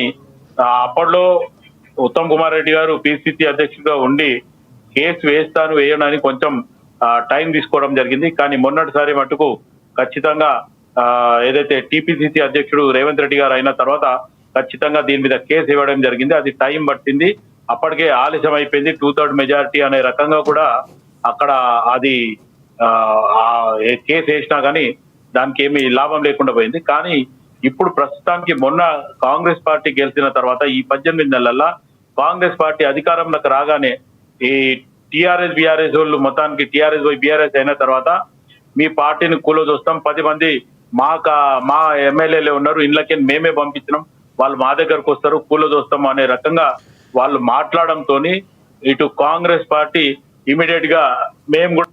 అప్పట్లో ఉత్తమ్ కుమార్ రెడ్డి గారు పిసిసి అధ్యక్షుడిగా ఉండి కేసు వేయడానికి కొంచెం టైం తీసుకోవడం జరిగింది. కానీ మొన్నటిసారి మటుకు ఖచ్చితంగా ఏదైతే టీపీసీసీ అధ్యక్షుడు రేవంత్ రెడ్డి గారు అయిన తర్వాత ఖచ్చితంగా దీని మీద కేసు ఇవ్వడం జరిగింది. అది టైం పట్టింది, అప్పటికే ఆలస్యం అయిపోయింది. 2/3 మెజారిటీ అనే రకంగా కూడా అక్కడ అది కేసు వేసినా కానీ దానికి ఏమీ లాభం లేకుండా పోయింది. కానీ ఇప్పుడు ప్రస్తుతానికి మొన్న కాంగ్రెస్ పార్టీ గెలిచిన తర్వాత ఈ 18 నెలల్లో కాంగ్రెస్ పార్టీ అధికారంలోకి రాగానే ఈ టిఆర్ఎస్ బిఆర్ఎస్ వాళ్ళు మొత్తానికి టిఆర్ఎస్ బిఆర్ఎస్ అయిన తర్వాత మీ పార్టీని కూలదోస్తాం, 10 మంది మా ఎమ్మెల్యేలే ఉన్నారు, ఇళ్ళకి మేమే పంపించినాం, వాళ్ళు మా దగ్గరకు వస్తారు, కూలదోస్తాం అనే రకంగా వాళ్ళు మాట్లాడడంతో ఇటు కాంగ్రెస్ పార్టీ ఇమీడియట్ గా మేము కూడా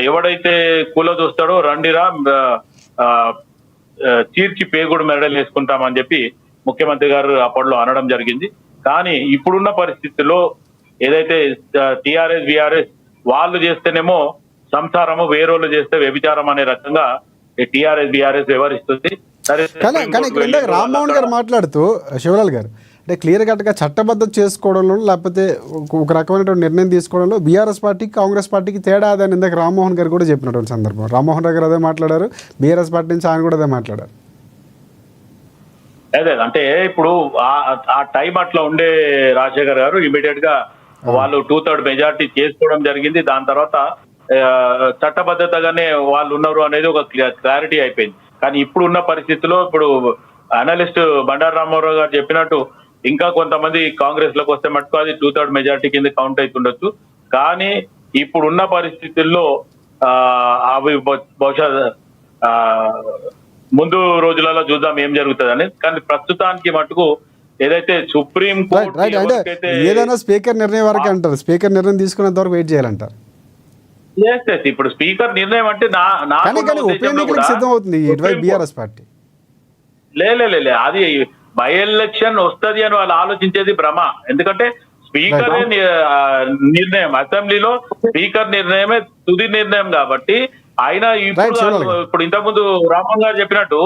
ఎవడైతే కూలదోస్తాడో రండిరా చీర్చి పేగుడు మెడలు వేసుకుంటామని చెప్పి ముఖ్యమంత్రి గారు అప్పట్లో అనడం జరిగింది. కానీ ఇప్పుడున్న పరిస్థితుల్లో ఏదైతే టిఆర్ఎస్ బిఆర్ఎస్ వాళ్ళు చేస్తేనేమో సంసారము, వేరోళ్ళు చేస్తే వ్యభిచారం అనే రకంగా టిఆర్ఎస్ బిఆర్ఎస్ వ్యవహరిస్తుంది. సరే, కానీ ఇక్కడ ఇందాక రామ్మోహన్ గారు మాట్లాడుతూ శివలాల్ గారు అంటే క్లియర్ కట్గా చట్టబద్ధం చేసుకోవడంలో లేకపోతే ఒక రకమైనటువంటి నిర్ణయం తీసుకోవడంలో బీఆర్ఎస్ పార్టీకి కాంగ్రెస్ పార్టీకి తేడా అదని ఇందాక రామ్మోహన్ గారు కూడా చెప్పినటువంటి సందర్భం. రామ్మోహన్ రావు గారు అదే మాట్లాడారు, బీఆర్ఎస్ పార్టీ నుంచి ఆయన కూడా అదే మాట్లాడారు. అదే అంటే ఇప్పుడు ఆ టైం అట్లా ఉండే రాజశేఖర్ గారు ఇమీడియట్ గా వాళ్ళు 2/3 మెజార్టీ చేసుకోవడం జరిగింది. దాని తర్వాత చట్టబద్ధతగానే వాళ్ళు ఉన్నారు అనేది ఒక క్లారిటీ అయిపోయింది. కానీ ఇప్పుడు ఉన్న పరిస్థితిలో ఇప్పుడు అనలిస్ట్ బండారు రామారావు గారు చెప్పినట్టు ఇంకా కొంతమంది కాంగ్రెస్ లోకి వస్తే మటుకు అది 2/3 మెజార్టీ కింద కౌంట్ అవుతుండొచ్చు. కానీ ఇప్పుడున్న పరిస్థితుల్లో అవి బహుశా ముందు రోజులలో చూద్దాం ఏం జరుగుతుందని. కానీ ప్రస్తుతానికి మటుకు ఏదైతే సుప్రీం కోర్టు ఏదైనా స్పీకర్ నిర్ణయం వరకే అంటారు, స్పీకర్ నిర్ణయం తీసుకునేంత వరకు వెయిట్ చేయాలంటారు. ఇప్పుడు స్పీకర్ నిర్ణయం అంటే సిద్ధం అవుతుంది బీఆర్ఎస్ పార్టీ. లే అది బై ఎలక్షన్ వస్తుంది అని వాళ్ళు ఆలోచించేది భ్రమ. ఎందుకంటే స్పీకర్ నిర్ణయం, అసెంబ్లీలో స్పీకర్ నిర్ణయమే తుది నిర్ణయం కాబట్టి ఆయన ఇప్పుడు ఇంతకుముందు రామ్మోహన్ గారు చెప్పినట్టు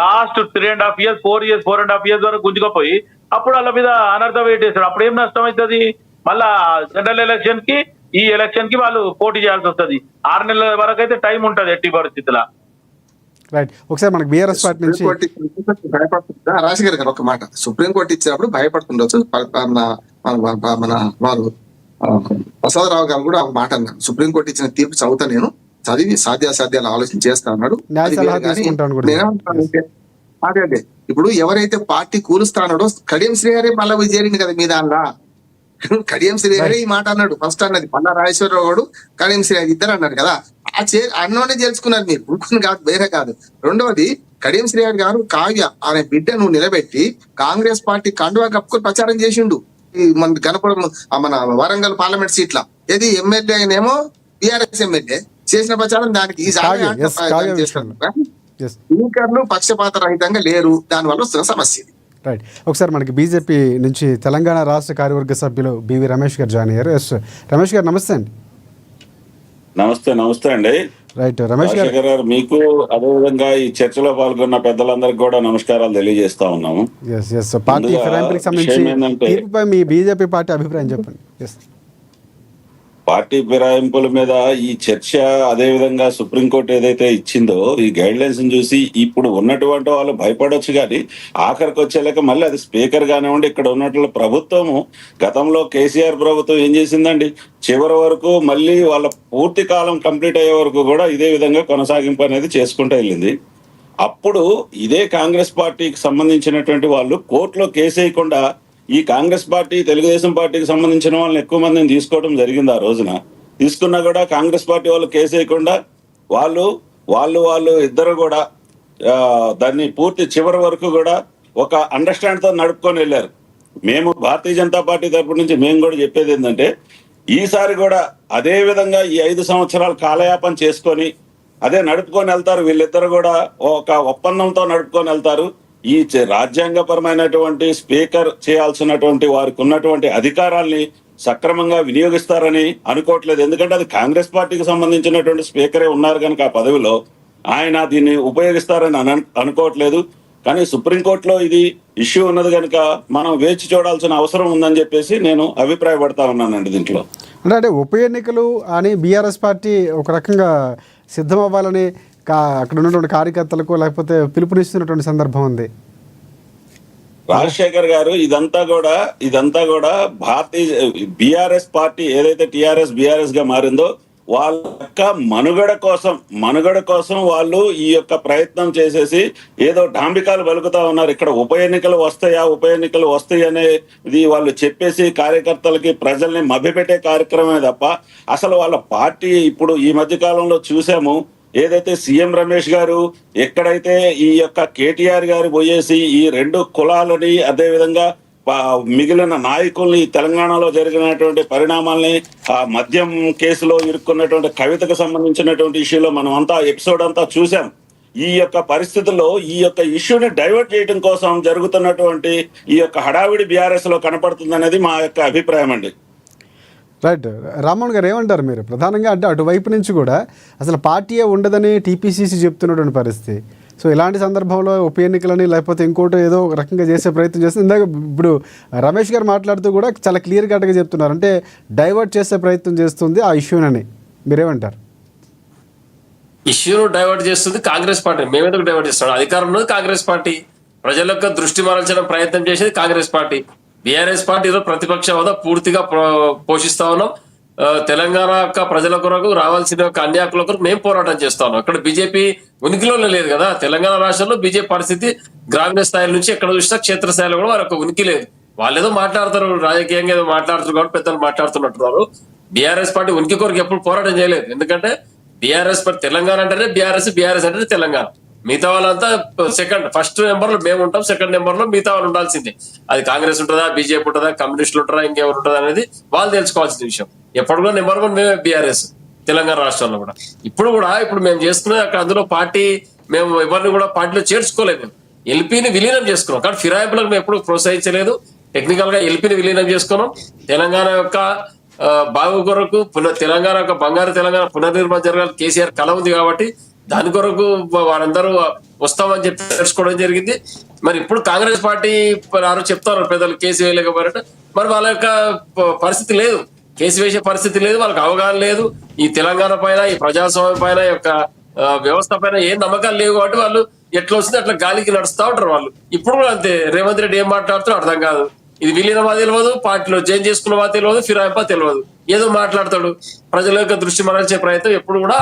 లాస్ట్ 3.5 years 4.5 years వరకు గుంజుకపోయి అప్పుడు వాళ్ళ మీద అనర్థం వేటేశారు. అప్పుడు ఏం నష్టం అవుతుంది? మళ్ళా జనరల్ ఎలక్షన్ కి ఈ ఎలక్షన్ కి వాళ్ళు పోటీ చేయాల్సి వస్తుంది. 6 నెలల వరకు అయితే టైం ఉంటది ఎట్టి పరిస్థితుల. రైట్, ఒకసారి మనకి బీఆర్ఎస్ పార్టీ నుంచి భయపడుతుందా రాజశేఖర్ గారు? ఒక మాట, సుప్రీంకోర్టు ఇచ్చినప్పుడు భయపడుతుండొచ్చు. మన వారు ప్రసాదరావు గారు కూడా ఒక మాట అన్నారు, సుప్రీంకోర్టు ఇచ్చిన తీర్పు చదువుతా నేను చదివి సాధ్యాసాధ్యాలు ఆలోచన చేస్తా అన్నాడు. అదే ఇప్పుడు ఎవరైతే పార్టీ కూలుస్తాడో కడియం శ్రీహరి మళ్ళీ చేరింది కదా మీ దానిలా. కడియం శ్రీహరి ఈ మాట అన్నాడు, ఫస్ట్ అన్నది పల్లా రాజేశ్వరరావు గారు కడియం శ్రీహరి ఇద్దరు అన్నారు కదా. అన్నోనే తెలుసుకున్నారు మీరు, ఉడుకుని కాదు, వేరే కాదు. రెండవది కడియం శ్రీహరి గారు కావ్య అనే బిడ్డను నిలబెట్టి కాంగ్రెస్ పార్టీ కండువా కప్పుకొని ప్రచారం చేసిండు. మన గణపురం మన వరంగల్ పార్లమెంట్ సీట్ల ఏది ఎమ్మెల్యే అయినేమో బీఆర్ఎస్ ఎమ్మెల్యే చేసిన ప్రచారం దానికి ఈ స్పీకర్లు పక్షపాత రహితంగా లేరు, దానివల్ల వస్తున్న సమస్య. రైట్, ఒకసారి మనకి బీజేపీ నుంచి తెలంగాణ రాష్ట్ర కార్యవర్గ సభ్యులు బివి రమేష్ గారు జాయిన్ అయ్యారు. ఎస్ రమేష్ గారు నమస్తే అండి. నమస్తే అండి. రైట్, రమేష్ గారు మీకు అదేవిధంగా ఈ చర్చలో పాల్గొన్న పెద్దలందరికీ కూడా నమస్కారాలు తెలియజేస్తా ఉన్నాము. పార్టీ ఫిరాయింపులకు సంబంధించి తీర్పుపై మీ బీజేపీ పార్టీ అభిప్రాయం చెప్పండి. పార్టీ ఫిరాయింపుల మీద ఈ చర్చ, అదేవిధంగా సుప్రీంకోర్టు ఏదైతే ఇచ్చిందో ఈ గైడ్ లైన్స్ చూసి ఇప్పుడు ఉన్నటువంటి వాళ్ళు భయపడొచ్చు, కానీ ఆఖరికి వచ్చేలాక మళ్ళీ అది స్పీకర్ కానివ్వండి, ఇక్కడ ఉన్నట్లు ప్రభుత్వము గతంలో కేసీఆర్ ప్రభుత్వం ఏం చేసిందండి, చివరి వరకు మళ్ళీ వాళ్ళ పూర్తి కాలం కంప్లీట్ అయ్యే వరకు కూడా ఇదే విధంగా కొనసాగింపు అనేది చేసుకుంటూ వెళ్ళింది. అప్పుడు ఇదే కాంగ్రెస్ పార్టీకి సంబంధించినటువంటి వాళ్ళు కోర్టులో కేసు వేయకుండా ఈ కాంగ్రెస్ పార్టీ, తెలుగుదేశం పార్టీకి సంబంధించిన వాళ్ళని ఎక్కువ మందిని తీసుకోవడం జరిగింది. ఆ రోజున తీసుకున్నా కూడా కాంగ్రెస్ పార్టీ వాళ్ళు కేసు వేయకుండా వాళ్ళు ఇద్దరు కూడా దాన్ని పూర్తి చివరి వరకు కూడా ఒక అండర్స్టాండ్ తో నడుపుకొని వెళ్ళారు. మేము భారతీయ జనతా పార్టీ తరపు నుంచి మేము కూడా చెప్పేది ఏంటంటే ఈసారి కూడా అదే విధంగా ఈ 5 సంవత్సరాలు కాలయాపన చేసుకొని అదే నడుపుకొని వెళ్తారు. వీళ్ళిద్దరు కూడా ఒక ఒప్పందంతో నడుపుకొని వెళ్తారు. ఈ రాజ్యాంగపరమైనటువంటి స్పీకర్ చేయాల్సినటువంటి వారికి ఉన్నటువంటి అధికారాల్ని సక్రమంగా వినియోగిస్తారని అనుకోవట్లేదు. ఎందుకంటే అది కాంగ్రెస్ పార్టీకి సంబంధించినటువంటి స్పీకరే ఉన్నారు కనుక ఆ పదవిలో ఆయన దీన్ని ఉపయోగిస్తారని అనుకోవట్లేదు. కానీ సుప్రీంకోర్టులో ఇది ఇష్యూ ఉన్నది కనుక మనం వేచి చూడాల్సిన అవసరం ఉందని చెప్పేసి నేను అభిప్రాయపడతా ఉన్నానండి దీంట్లో. అంటే ఉప ఎన్నికలు అని బీఆర్ఎస్ పార్టీ ఒక రకంగా సిద్ధం అవ్వాలని అక్కడ ఉన్నటువంటి కార్యకర్తలకు లేకపోతే పిలుపునిస్తున్నటువంటి సందర్భం ఉంది. రాజశేఖర్ గారు ఇదంతా కూడా భారతీయ బీఆర్ఎస్ పార్టీ ఏదైతే టీఆర్ఎస్ బీఆర్ఎస్ గా మారిందో వాళ్ళ యొక్క మనుగడ కోసం వాళ్ళు ఈ యొక్క ప్రయత్నం చేసేసి ఏదో డాంబికాలు పలుకుతా ఉన్నారు. ఇక్కడ ఉప ఎన్నికలు వస్తాయి అనేది వాళ్ళు చెప్పేసి కార్యకర్తలకి ప్రజల్ని మభ్యపెట్టే కార్యక్రమమే తప్ప అసలు వాళ్ళ పార్టీ ఇప్పుడు ఈ మధ్య కాలంలో చూసాము. ఏదైతే సీఎం రమేష్ గారు ఎక్కడైతే ఈ యొక్క కేటీఆర్ గారు పోయేసి ఈ రెండు కులాలని అదేవిధంగా మిగిలిన నాయకుల్ని తెలంగాణలో జరిగినటువంటి పరిణామాల్ని ఆ మద్యం కేసులో ఇరుక్కున్నటువంటి కవితకు సంబంధించినటువంటి ఇష్యూలో మనం అంతా ఎపిసోడ్ అంతా చూసాం. ఈ యొక్క పరిస్థితుల్లో ఈ యొక్క ఇష్యూని డైవర్ట్ చేయడం కోసం జరుగుతున్నటువంటి ఈ యొక్క హడావిడి బీఆర్ఎస్ లో కనపడుతుంది అనేది మా యొక్క అభిప్రాయం అండి. రైట్. రామ్మోహన్ గారు ఏమంటారు మీరు? ప్రధానంగా అంటే అటువైపు నుంచి కూడా అసలు పార్టీయే ఉండదని టీపీసీసీ చెప్తున్నటువంటి పరిస్థితి. సో ఇలాంటి సందర్భంలో ఉప ఎన్నికలని లేకపోతే ఇంకోటి ఏదో ఒక రకంగా చేసే ప్రయత్నం చేస్తుంది. ఇందాక ఇప్పుడు రమేష్ గారు మాట్లాడుతూ కూడా చాలా క్లియర్ కట్గా చెప్తున్నారు, అంటే డైవర్ట్ చేసే ప్రయత్నం చేస్తుంది ఆ ఇష్యూనని. మీరేమంటారు? ఇష్యూను డైవర్ట్ చేస్తుంది కాంగ్రెస్ పార్టీ. మేమెందుకు డైవర్ట్ చేస్తాం? అధికారం ఉన్నది కాంగ్రెస్ పార్టీ, ప్రజల యొక్క దృష్టి మరల్చడం ప్రయత్నం చేసేది కాంగ్రెస్ పార్టీ. బీఆర్ఎస్ పార్టీ ఈరోజు ప్రతిపక్ష హోదా పూర్తిగా పోషిస్తా ఉన్నాం. తెలంగాణ యొక్క ప్రజల కొరకు రావాల్సిన యొక్క అన్యాకుల కొరకు మేము పోరాటం చేస్తా ఉన్నాం. ఇక్కడ బీజేపీ ఉనికిలో లేదు కదా. తెలంగాణ రాష్ట్రంలో బీజేపీ పరిస్థితి గ్రామీణ స్థాయి నుంచి ఎక్కడ చూసినా క్షేత్రస్థాయిలో కూడా వారికి ఉనికి లేదు. వాళ్ళు ఏదో మాట్లాడతారు, రాజకీయంగా ఏదో మాట్లాడుతారు కాబట్టి పెద్దలు మాట్లాడుతున్నట్టున్నారు. బీఆర్ఎస్ పార్టీ ఉనికి కొరకు ఎప్పుడు పోరాటం చేయలేదు. ఎందుకంటే బీఆర్ఎస్ పార్టీ తెలంగాణ అంటేనే బీఆర్ఎస్ అంటేనే తెలంగాణ. మిగతా వాళ్ళంతా ఫస్ట్ నెంబర్ లో మేము ఉంటాం, సెకండ్ నెంబర్ లో మిగతా వాళ్ళు ఉండాల్సిందే. అది కాంగ్రెస్ ఉంటుందా, బీజేపీ ఉంటుందా, కమ్యూనిస్టులు ఉంటారా, ఇంకెవరు ఉంటుందా అనేది వాళ్ళు తెలుసుకోవాల్సిన విషయం. ఎప్పుడు కూడా నెంబర్ 1 మేమే బీఆర్ఎస్ తెలంగాణ రాష్ట్రంలో కూడా. ఇప్పుడు మేము చేస్తున్నది అక్కడ అందులో పార్టీ మేము ఎవరిని కూడా పార్టీలో చేర్చుకోలేదు. ఎల్పీని విలీనం చేసుకున్నాం. కానీ ఫిరాయింపులకు మేము ఎప్పుడు ప్రోత్సహించలేదు. టెక్నికల్ గా ఎల్పీని విలీనం చేసుకున్నాం. తెలంగాణ యొక్క బాగు కొరకు తెలంగాణ యొక్క బంగారు తెలంగాణ పునర్నిర్మాణం జరగాలి కేసీఆర్ కళ ఉంది కాబట్టి దాని కొరకు వారందరూ వస్తామని చెప్పి తెలుసుకోవడం జరిగింది. మరి ఇప్పుడు కాంగ్రెస్ పార్టీ చెప్తారు పెద్దలు కేసు వేయలేకపోయారట. మరి వాళ్ళ యొక్క పరిస్థితి లేదు, కేసు వేసే పరిస్థితి లేదు, వాళ్ళకి అవగాహన లేదు. ఈ తెలంగాణ పైన, ఈ ప్రజాస్వామ్యం పైన, యొక్క వ్యవస్థ పైన ఏం నమ్మకాలు లేవు కాబట్టి వాళ్ళు ఎట్లా వస్తుంది అట్లా గాలికి నడుస్తూ ఉంటారు వాళ్ళు. ఇప్పుడు కూడా అంతే. రేవంత్ రెడ్డి ఏం మాట్లాడుతారో అర్థం కాదు. ఇది విలీనమా తెలియదు, పార్టీలో జాయిన్ చేసుకున్నవా తెలియదు, ఫిరాయింపా తెలియదు, ఏదో మాట్లాడతాడు. ప్రజల యొక్క దృష్టి మరల్చే ప్రయత్నం ఎప్పుడు కూడా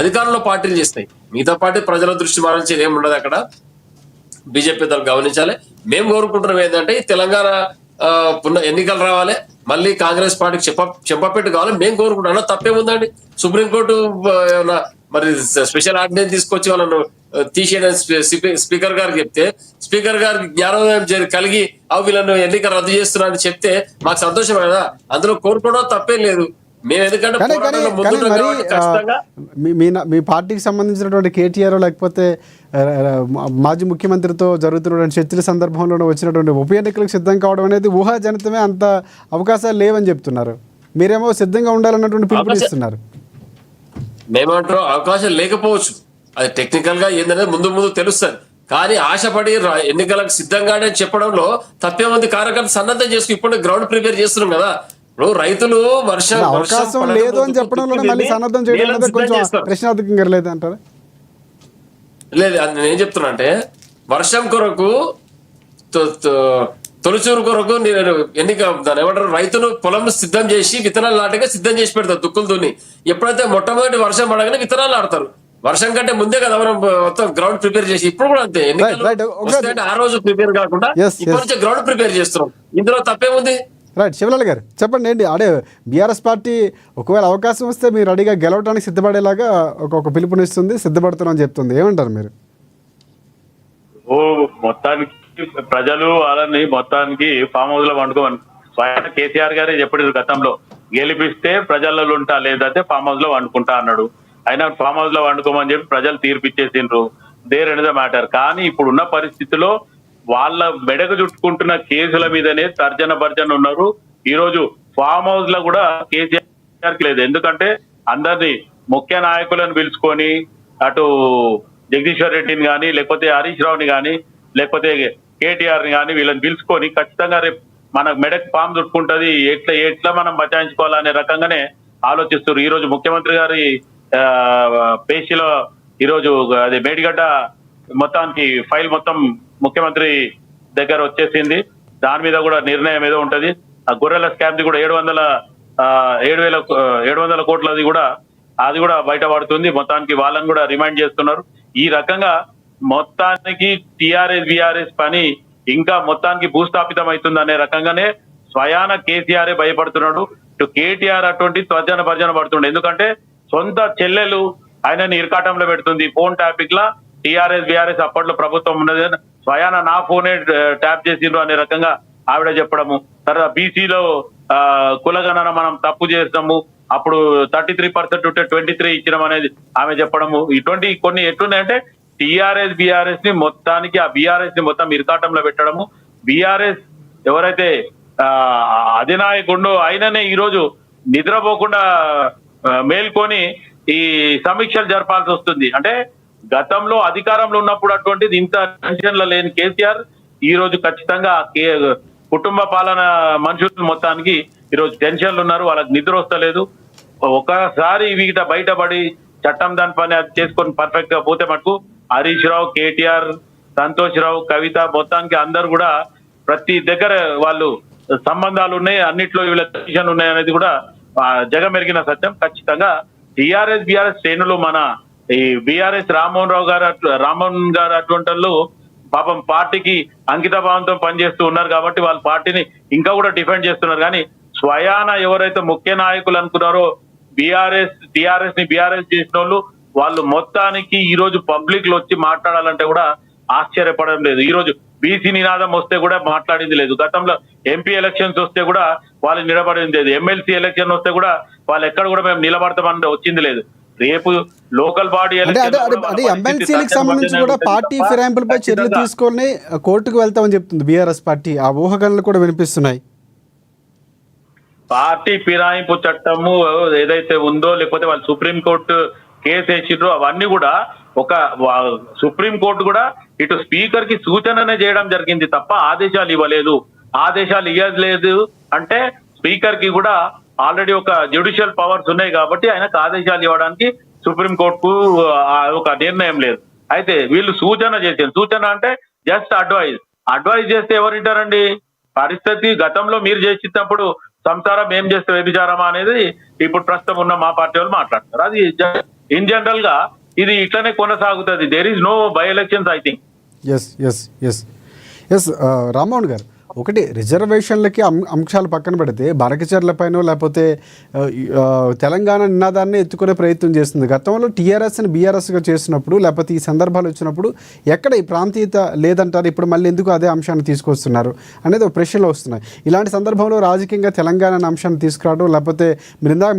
అధికారంలో పార్టీలు చేస్తాయి. మిగతా పార్టీ ప్రజల దృష్టి మరల్చేది ఏమి ఉండదు. అక్కడ బీజేపీ పెద్దలు గమనించాలి. మేము కోరుకుంటున్నాం ఏంటంటే ఈ తెలంగాణ ఎన్నికలు రావాలి, మళ్ళీ కాంగ్రెస్ పార్టీకి చెప్పపెట్టు కావాలి మేము కోరుకుంటున్నాం. తప్పేముందండి? సుప్రీంకోర్టు మరి స్పెషల్ ఆర్డినెన్స్ తీసుకొచ్చి వాళ్ళను తీసేయడం స్పీకర్ గారికి చెప్తే, స్పీకర్ గారికి జ్ఞానోదయం కలిగి వీళ్ళను ఎన్నిక రద్దు చేస్తున్నారని చెప్తే మాకు సంతోషం కదా. అందులో కోరుకోవడం తప్పేం లేదు. మేము ఎందుకంటే మీ పార్టీకి సంబంధించినటువంటి కేటీఆర్ లేకపోతే మాజీ ముఖ్యమంత్రితో జరుగుతున్నటువంటి చర్చల సందర్భంలో వచ్చినటువంటి ఉప ఎన్నికలకు సిద్ధం కావడం అనేది ఊహాజనితమే, అంత అవకాశాలు లేవని చెప్తున్నారు. మీరేమో సిద్ధంగా ఉండాలన్నటువంటి పిలుపునిస్తున్నారు. మేమంటారు అవకాశం లేకపోవచ్చు, అది టెక్నికల్ గా ఏందనేది ముందు తెలుస్తుంది. కానీ ఆశపడి ఎన్నికలకు సిద్ధంగానే చెప్పడంలో తప్పేముంది? కార్యకర్త సన్నద్ధం చేసుకుని ఇప్పుడు గ్రౌండ్ ప్రిపేర్ చేస్తున్నాం కదా. ఇప్పుడు రైతులు అవకాశం లేదు అని చెప్పడంలో మళ్ళీ సన్నద్ధం చేయడం కొంచెం ప్రశ్నార్థకంగా లేదు అంటారా? లేదు, అది నేనేం చెప్తున్నా అంటే వర్షం కొరకు తొలిచూరు కొరకు నేను ఎన్నిక దాని ఏమంటారు రైతులు పొలం సిద్ధం చేసి విత్తనాలు నాటగా సిద్ధం చేసి పెడతారు దుక్కులు దున్ని. ఎప్పుడైతే మొట్టమొదటి వర్షం పడగానే విత్తనాలు ఆడతారు. వర్షం కంటే ముందే కదా మనం మొత్తం గ్రౌండ్ ప్రిపేర్ చేసి. ఇప్పుడు కూడా అంతే, ఎన్నికలు ఆ రోజు ప్రిపేర్ కాకుండా ఇప్పటి నుంచి గ్రౌండ్ ప్రిపేర్ చేస్తున్నాం. ఇందులో తప్పేముంది? రైట్. శివలాల్ గారు చెప్పండి ఏంటి, అదే బీఆర్ఎస్ పార్టీ ఒకవేళ అవకాశం వస్తే మీరు రెడీగా గెలవడానికి సిద్ధపడేలాగా ఒక పిలుపునిస్తుంది, సిద్ధపడుతున్నామని చెప్తుంది. ఏమంటారు మీరు? మొత్తానికి ప్రజలు వాళ్ళని మొత్తానికి ఫామ్ హౌస్ లో వండుకోమని స్వయం కేసీఆర్ గారే చెప్పారు గతంలో, గెలిపిస్తే ప్రజలలో ఉంటా లేదంటే ఫామ్ హౌస్ లో వండుకుంటా అన్నాడు. అయినా ఫామ్ హౌస్ లో వండుకోమని చెప్పి ప్రజలు తీర్పిచ్చేసిండ్రు. There end the matter. కానీ ఇప్పుడున్న పరిస్థితిలో వాళ్ళ మెడకు చుట్టుకుంటున్న కేసుల మీదనే తర్జన భర్జన ఉన్నారు. ఈ రోజు ఫామ్ హౌస్ లో కూడా కేసీఆర్ కి లేదు. ఎందుకంటే అందరినీ ముఖ్య నాయకులను పిలుచుకొని అటు జగదీశ్వర్ రెడ్డిని కానీ లేకపోతే హరీష్ రావుని కానీ లేకపోతే కేటీఆర్ ని కానీ వీళ్ళని పిలుచుకొని ఖచ్చితంగా రేపు మన మెడకు పాము చుట్టుకుంటది, ఎట్లా మనం బచాయించుకోవాలనే రకంగానే ఆలోచిస్తారు. ఈ రోజు ముఖ్యమంత్రి గారి పేషిలో ఈరోజు అదే మేడిగడ్డ మొత్తానికి ఫైల్ మొత్తం ముఖ్యమంత్రి దగ్గర వచ్చేసింది. దాని మీద కూడా నిర్ణయం ఏదో ఉంటది. ఆ గొర్రెల స్కామ్ ది కూడా 700 కోట్లది కూడా అది కూడా బయటపడుతుంది. మొత్తానికి వాళ్ళని కూడా రిమైండ్ చేస్తున్నారు. ఈ రకంగా మొత్తానికి టిఆర్ఎస్ బిఆర్ఎస్ పని ఇంకా మొత్తానికి భూస్థాపితం అవుతుంది అనే రకంగానే స్వయాన కేసీఆర్ భయపడుతున్నాడు. ఇటు కేటీఆర్ అటువంటి తర్జన పడుతుండే. ఎందుకంటే సొంత చెల్లెలు ఆయనని ఇరకాటంలో పెడుతుంది. ఫోన్ టాపిక్ లా టిఆర్ఎస్ బిఆర్ఎస్ అప్పట్లో ప్రభుత్వం ఉన్నది, స్వయాన నా ఫోనే ట్యాప్ చేసిండ్రు అనే రకంగా ఆవిడ చెప్పడము. తర్వాత బీసీలో కులగణన మనం తప్పు చేస్తాము, అప్పుడు 33% ఉంటే 23 ఇచ్చినాం అనేది ఆమె చెప్పడము. ఇటువంటి కొన్ని ఎట్లున్నాయంటే టిఆర్ఎస్ బిఆర్ఎస్ ని మొత్తానికి ఆ బిఆర్ఎస్ ని మొత్తం ఇరకాటంలో పెట్టడము. బిఆర్ఎస్ ఎవరైతే అధినాయకుడు ఆయననే ఈ రోజు నిద్రపోకుండా మేల్కొని ఈ సమీక్షలు జరపాల్సి వస్తుంది. అంటే గతంలో అధికారంలో ఉన్నప్పుడు అటువంటిది ఇంత టెన్షన్లో లేని కేసీఆర్ ఈ రోజు ఖచ్చితంగా కుటుంబ పాలన మనుషులు మొత్తానికి ఈ రోజు టెన్షన్లు ఉన్నారు, వాళ్ళకి నిద్ర వస్తలేదు. ఒకసారి వీట బయటపడి చట్టం దాని పని అది చేసుకొని పర్ఫెక్ట్ గా పోతే మటుకు హరీష్ రావు, కేటీఆర్, సంతోష్ రావు, కవిత మొత్తానికి అందరు కూడా ప్రతి దగ్గర వాళ్ళు సంబంధాలు ఉన్నాయి, అన్నిట్లో వీళ్ళ టెన్షన్ ఉన్నాయి అనేది కూడా జగమెరిగిన సత్యం. ఖచ్చితంగా టిఆర్ఎస్ బిఆర్ఎస్ శ్రేణులు మన ఈ బిఆర్ఎస్ రామ్మోహన్ గారు అటువంటి వాళ్ళు పాపం పార్టీకి అంకిత భావంతో పనిచేస్తూ ఉన్నారు కాబట్టి వాళ్ళ పార్టీని ఇంకా కూడా డిఫెండ్ చేస్తున్నారు. కానీ స్వయాన ఎవరైతే ముఖ్య నాయకులు అనుకున్నారో టిఆర్ఎస్ ని బిఆర్ఎస్ చేసిన వాళ్ళు మొత్తానికి ఈ రోజు పబ్లిక్ లో వచ్చి మాట్లాడాలంటే కూడా ఆశ్చర్యపడడం లేదు. ఈ రోజు బీసీ నినాదం వస్తే కూడా మాట్లాడింది లేదు. గతంలో ఎంపీ ఎలక్షన్స్ వస్తే కూడా వాళ్ళు నిలబడింది లేదు. ఎమ్మెల్సీ ఎలక్షన్ వస్తే కూడా వాళ్ళు ఎక్కడ కూడా మేము నిలబడతామని వచ్చింది లేదు. రేపు లోకల్ బాడీ ఎమ్మెల్సీలకు సంబంధించి కూడా పార్టీ ఫిరాయింపులపై చర్యలు తీసుకొని కోర్టుకు వెళ్తామని చెప్తుంది బీఆర్ఎస్ పార్టీ. ఆ ఊహాగానాలు కూడా వినిపిస్తున్నాయి. పార్టీ ఫిరాయింపు చట్టము ఏదైతే ఉందో లేకపోతే వాళ్ళు సుప్రీంకోర్టు కేసు వేసిండ్రో అవన్నీ కూడా ఒక సుప్రీంకోర్టు కూడా ఇటు స్పీకర్ కి సూచననే చేయడం జరిగింది తప్ప ఆదేశాలు ఇవ్వలేదు. ఆదేశాలు ఇవ్వలేదు అంటే స్పీకర్ కి కూడా ఆల్రెడీ ఒక జ్యుడిషియల్ పవర్స్ ఉన్నాయి కాబట్టి ఆయనకు ఆదేశాలు ఇవ్వడానికి సుప్రీంకోర్టుకు ఒక నిర్ణయం లేదు. అయితే వీళ్ళు సూచన చేశారు. సూచన అంటే జస్ట్ అడ్వైజ్ చేస్తే ఎవరింటారండి? పరిస్థితి గతంలో మీరు చేసినప్పుడు సంసారం ఏం చేస్తే వ్యభిచారమా అనేది ఇప్పుడు ప్రస్తుతం ఉన్న మా పార్టీ వాళ్ళు మాట్లాడుతున్నారు. అది ఇన్ జనరల్ గా ఇది ఇట్లనే కొనసాగుతుంది. There is no by elections I think. S Rammohan గారు, ఒకటి రిజర్వేషన్లకి అంశాలు పక్కన పెడితే బనకచర్లపైనో లేకపోతే తెలంగాణ నినాదాన్ని ఎత్తుకునే ప్రయత్నం చేస్తుంది. గతంలో టీఆర్ఎస్ని బీఆర్ఎస్గా చేసినప్పుడు లేకపోతే ఈ సందర్భాలు వచ్చినప్పుడు ఎక్కడ ఈ ప్రాంతీయత లేదంటారు, ఇప్పుడు మళ్ళీ ఎందుకు అదే అంశాన్ని తీసుకొస్తున్నారు అనేది ఒక ప్రశ్నలు వస్తున్నాయి. ఇలాంటి సందర్భంలో రాజకీయంగా తెలంగాణ అంశాన్ని తీసుకురావడం లేకపోతే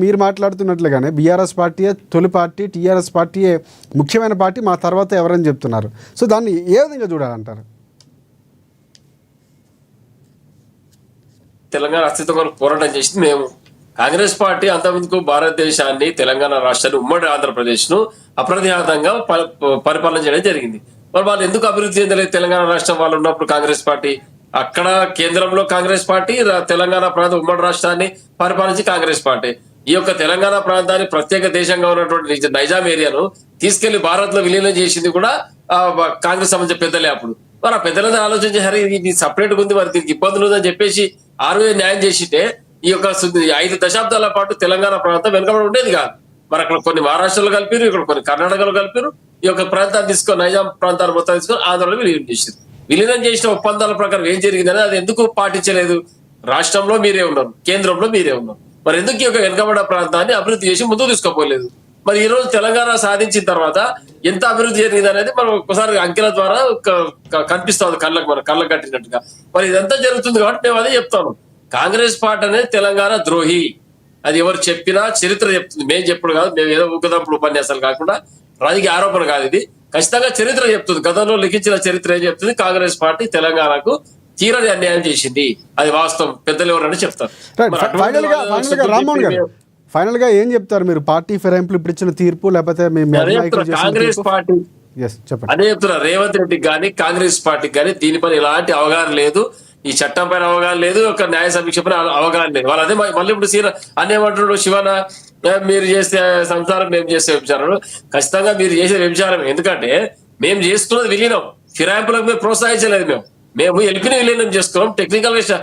మీరు మాట్లాడుతున్నట్లుగానే బీఆర్ఎస్ పార్టీయే తొలి పార్టీ, టీఆర్ఎస్ పార్టీయే ముఖ్యమైన పార్టీ, మా తర్వాత ఎవరని చెప్తున్నారు. సో దాన్ని ఏ విధంగా చూడాలంటారు? తెలంగాణ అస్తిత్వం కొరకు పోరాటం చేసింది మేము. కాంగ్రెస్ పార్టీ అంతకుముందుకు భారతదేశాన్ని, తెలంగాణ రాష్ట్రాన్ని, ఉమ్మడి ఆంధ్రప్రదేశ్ ను అప్రతిహతంగా పరిపాలన చేయడం జరిగింది. మరి వాళ్ళు ఎందుకు అభివృద్ధి చెందలేదు? తెలంగాణ రాష్ట్రం వాళ్ళు ఉన్నప్పుడు కాంగ్రెస్ పార్టీ, అక్కడ కేంద్రంలో కాంగ్రెస్ పార్టీ, తెలంగాణ ప్రాంతం ఉమ్మడి రాష్ట్రాన్ని పరిపాలించి కాంగ్రెస్ పార్టీ. ఈ యొక్క తెలంగాణ ప్రాంతాన్ని ప్రత్యేక దేశంగా ఉన్నటువంటి నైజాం ఏరియాను తీసుకెళ్లి భారత్ లో విలీనం చేసింది కూడా కాంగ్రెస్ సంబంధించిన పెద్దలే. అప్పుడు మరి ఆ పెద్దలని ఆలోచన చేశారు, ఇది సపరేట్ ఉంది, మరి దీనికి ఇబ్బందులు ఉందని చెప్పేసి న్యాయం చేసింటే ఈ యొక్క 5 దశాబ్దాల పాటు తెలంగాణ ప్రాంతం వెనుకబడి ఉండేది కాదు. మరి అక్కడ కొన్ని మహారాష్ట్రలో కలిపారు, ఇక్కడ కొన్ని కర్ణాటకలో కలిపారు. ఈ యొక్క ప్రాంతాన్ని తీసుకొని నైజాం ప్రాంతాలు మొత్తం తీసుకొని ఆంధ్రలో విలీనం చేశారు. విలీనం చేసిన ఒప్పందాల ప్రకారం ఏం జరిగిందని అది ఎందుకు పాటించలేదు? రాష్ట్రంలో మీరే ఉన్నారు, కేంద్రంలో మీరే ఉన్నారు, మరి ఎందుకు ఈ యొక్క వెనుకబడ్డ ప్రాంతాన్ని అభివృద్ధి చేసి ముందుకు తీసుకోపోలేదు? మరి ఈ రోజు తెలంగాణ సాధించిన తర్వాత ఎంత అభివృద్ధి జరిగింది అనేది మనం ఒక్కసారి అంకెల ద్వారా కనిపిస్తుంది, కళ్ళకు కట్టినట్టుగా. మరి ఇదంతా జరుగుతుంది కాబట్టి మేము అదే చెప్తాను, కాంగ్రెస్ పార్టీ అనేది తెలంగాణ ద్రోహి. అది ఎవరు చెప్పినా చరిత్ర చెప్తుంది, మేము చెప్పుడు కాదు, మేము ఏదో ఊకదప్పుడు ఉపన్యాసాలు కాకుండా రాజకీయ ఆరోపణ కాదు, ఇది ఖచ్చితంగా చరిత్ర చెప్తుంది. గతంలో లిఖించిన చరిత్ర ఏం చెప్తుంది? కాంగ్రెస్ పార్టీ తెలంగాణకు తీరని అన్యాయం చేసింది. అది వాస్తవం. పెద్దలు ఎవరని చెప్తారు. రైట్. మరి అటువంటి ఫైనల్ గా వాళ్ళ రామ్మోహన్ గారు, ఫైనల్ గా ఏం చెప్తారు మీరు? పార్టీ ఫిరాయింపులు ఇప్పుడు ఇచ్చిన తీర్పు, లేకపోతే మీ అదే చెప్తున్నా, కాంగ్రెస్ పార్టీ చెప్పండి. అదే చెప్తున్నా, రేవంత్ రెడ్డికి కానీ కాంగ్రెస్ పార్టీకి కానీ దీనిపైన ఎలాంటి అవగాహన లేదు. ఈ చట్టం పైన అవగాహన లేదు, ఒక న్యాయ సమీక్ష పైన అవగాహన లేదు. వాళ్ళు అదే మళ్ళీ ఇప్పుడు అనేమంటున్నాడు శివన, మీరు చేసే సంసారం మేము చేసే వ్యభిచారం. ఖచ్చితంగా మీరు చేసే వ్యభిచారం. ఎందుకంటే మేము చేస్తున్నది విలీనం, ఫిరాయింపులకు మేము ప్రోత్సహించలేదు. మేము ఎల్పిని విలీనం చేసుకున్నాం. టెక్నికల్ గా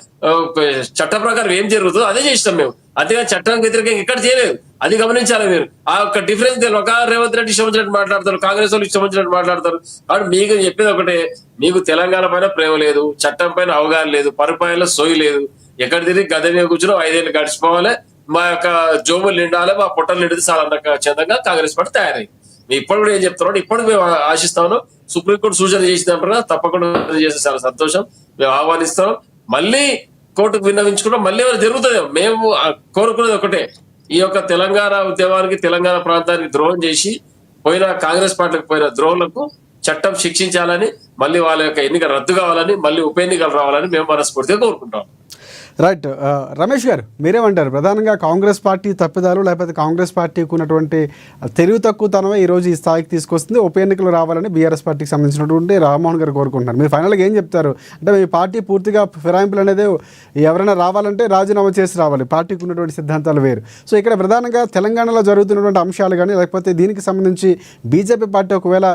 చట్ట ప్రకారం ఏం జరుగుతుందో అదే చేస్తాం మేము. అంతేగాని చట్టానికి వ్యతిరేకంగా ఎక్కడ చేయలేదు. అది గమనించాలి మీరు. ఆ యొక్క డిఫరెన్స్ ఒక రేవంత్ రెడ్డి ఇష్టం వచ్చినట్టు మాట్లాడతారు, కాంగ్రెస్ వాళ్ళు ఇష్టం వచ్చినట్టు మాట్లాడతారు. కాబట్టి మీకు చెప్పేది ఒకటే, మీకు తెలంగాణ పైన ప్రేమ లేదు, చట్టం పైన అవగాహన లేదు, పరిపాలనలో సోయి లేదు. ఎక్కడ తిరిగి గద మీద కూర్చున్నాం, 5 ఏళ్ళు గడిచిపోవాలి, మా యొక్క జోబులు నిండాలి, మా పొట్టలు నిండితే చాలా చందంగా కాంగ్రెస్ పార్టీ తయారైంది. మేము ఇప్పుడు కూడా ఏం చెప్తున్నాం, ఇప్పుడు మేము ఆశిస్తాను. సుప్రీంకోర్టు సూచన చేసిందంటారా, తప్పకుండా చేస్తే చాలా సంతోషం. మేము ఆహ్వానిస్తాం. మళ్ళీ కోర్టుకు విన్నవించుకుంటాం. మళ్ళీ ఏమైనా జరుగుతుంది. మేము కోరుకునేది ఒకటే, ఈ యొక్క తెలంగాణ ఉద్యమానికి, తెలంగాణ ప్రాంతానికి ద్రోహం చేసి పోయిన కాంగ్రెస్ పార్టీకి పోయిన ద్రోహులకు చట్టం శిక్షించాలని, మళ్ళీ వాళ్ళ యొక్క ఎన్నిక రద్దు కావాలని, మళ్ళీ ఉప ఎన్నికలు రావాలని మేము మనస్ఫూర్తిగా కోరుకుంటాం. రైట్. రమేష్ గారు, మీరేమంటారు? ప్రధానంగా కాంగ్రెస్ పార్టీ తప్పిదాలు, లేకపోతే కాంగ్రెస్ పార్టీకి ఉన్నటువంటి తెలివి తక్కువతనమే ఈరోజు ఈ స్థాయికి తీసుకొస్తుంది. ఉప ఎన్నికలు రావాలని బీఆర్ఎస్ పార్టీకి సంబంధించినటువంటి రామ్మోహన్ గారు కోరుకుంటున్నారు. మీరు ఫైనల్గా ఏం చెప్తారు? అంటే మీ పార్టీ పూర్తిగా ఫిరాయింపులు అనేది ఎవరైనా రావాలంటే రాజీనామా చేసి రావాలి, పార్టీకి ఉన్నటువంటి సిద్ధాంతాలు వేరు. సో ఇక్కడ ప్రధానంగా తెలంగాణలో జరుగుతున్నటువంటి అంశాలు కానీ, లేకపోతే దీనికి సంబంధించి బీజేపీ పార్టీ ఒకవేళ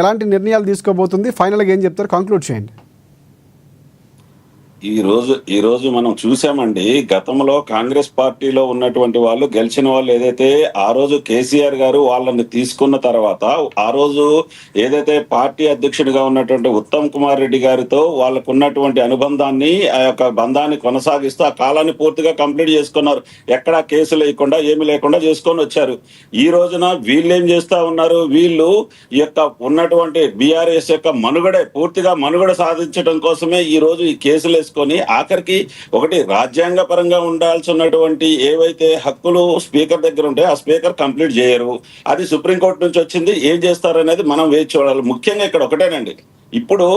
ఎలాంటి నిర్ణయాలు తీసుకోబోతుంది? ఫైనల్గా ఏం చెప్తారు? కంక్లూడ్ చేయండి. ఈ రోజు మనం చూసామండి, గతంలో కాంగ్రెస్ పార్టీలో ఉన్నటువంటి వాళ్ళు, గెలిచిన వాళ్ళు ఏదైతే ఆ రోజు కేసీఆర్ గారు వాళ్ళని తీసుకున్న తర్వాత, ఆ రోజు ఏదైతే పార్టీ అధ్యక్షుడిగా ఉన్నటువంటి ఉత్తమ్ కుమార్ రెడ్డి గారితో వాళ్ళకు ఉన్నటువంటి అనుబంధాన్ని, ఆ యొక్క బంధాన్ని కొనసాగిస్తూ ఆ కాలాన్ని పూర్తిగా కంప్లీట్ చేసుకున్నారు. ఎక్కడా కేసు లేకుండా ఏమి లేకుండా చేసుకొని వచ్చారు. ఈ రోజున వీళ్ళు ఏం చేస్తా ఉన్నారు? వీళ్ళు ఈ యొక్క ఉన్నటువంటి బీఆర్ఎస్ యొక్క పూర్తిగా మనుగడ సాధించడం కోసమే ఈ రోజు ఈ కేసులు ఆఖరికి ఒకటి రాజ్యాంగ పరంగా ఉండాల్సి ఉన్నటువంటి ఏవైతే హక్కులు స్పీకర్ దగ్గర ఉంటే ఆ స్పీకర్ కంప్లీట్ చేయరు. అది సుప్రీంకోర్టు నుంచి వచ్చింది. ఏం చేస్తారనేది మనం వేచి చూడాలి. ముఖ్యంగా ఇక్కడ ఒకటేనండి, ఇప్పుడు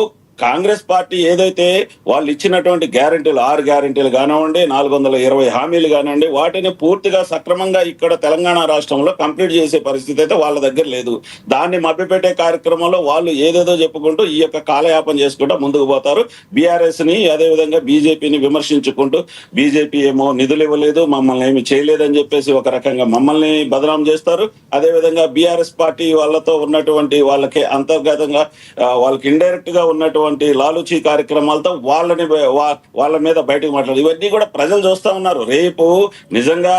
కాంగ్రెస్ పార్టీ ఏదైతే వాళ్ళు ఇచ్చినటువంటి గ్యారెంటీలు, 6 గ్యారెంటీలు కానివ్వండి, 420 హామీలు కానివ్వండి, వాటిని పూర్తిగా సక్రమంగా ఇక్కడ తెలంగాణ రాష్ట్రంలో కంప్లీట్ చేసే పరిస్థితి అయితే వాళ్ళ దగ్గర లేదు. దాన్ని మభ్యపెట్టే కార్యక్రమంలో వాళ్ళు ఏదేదో చెప్పుకుంటూ ఈ యొక్క కాలయాపన చేసుకుంటూ ముందుకు పోతారు. బీఆర్ఎస్ ని అదేవిధంగా బీజేపీని విమర్శించుకుంటూ, బీజేపీ ఏమో నిధులు ఇవ్వలేదు, మమ్మల్ని ఏమి చేయలేదని చెప్పేసి ఒక రకంగా మమ్మల్ని బదనాం చేస్తారు. అదేవిధంగా బీఆర్ఎస్ పార్టీ వాళ్ళతో ఉన్నటువంటి వాళ్ళకి అంతర్గతంగా వాళ్ళకి ఇండైరెక్ట్ గా ఉన్నటువంటి లాలూచీ కార్యక్రమాలతో వాళ్ళ మీద బయటకు మాట్లాడు. ఇవన్నీ కూడా ప్రజలు చూస్తా ఉన్నారు. రేపు నిజంగా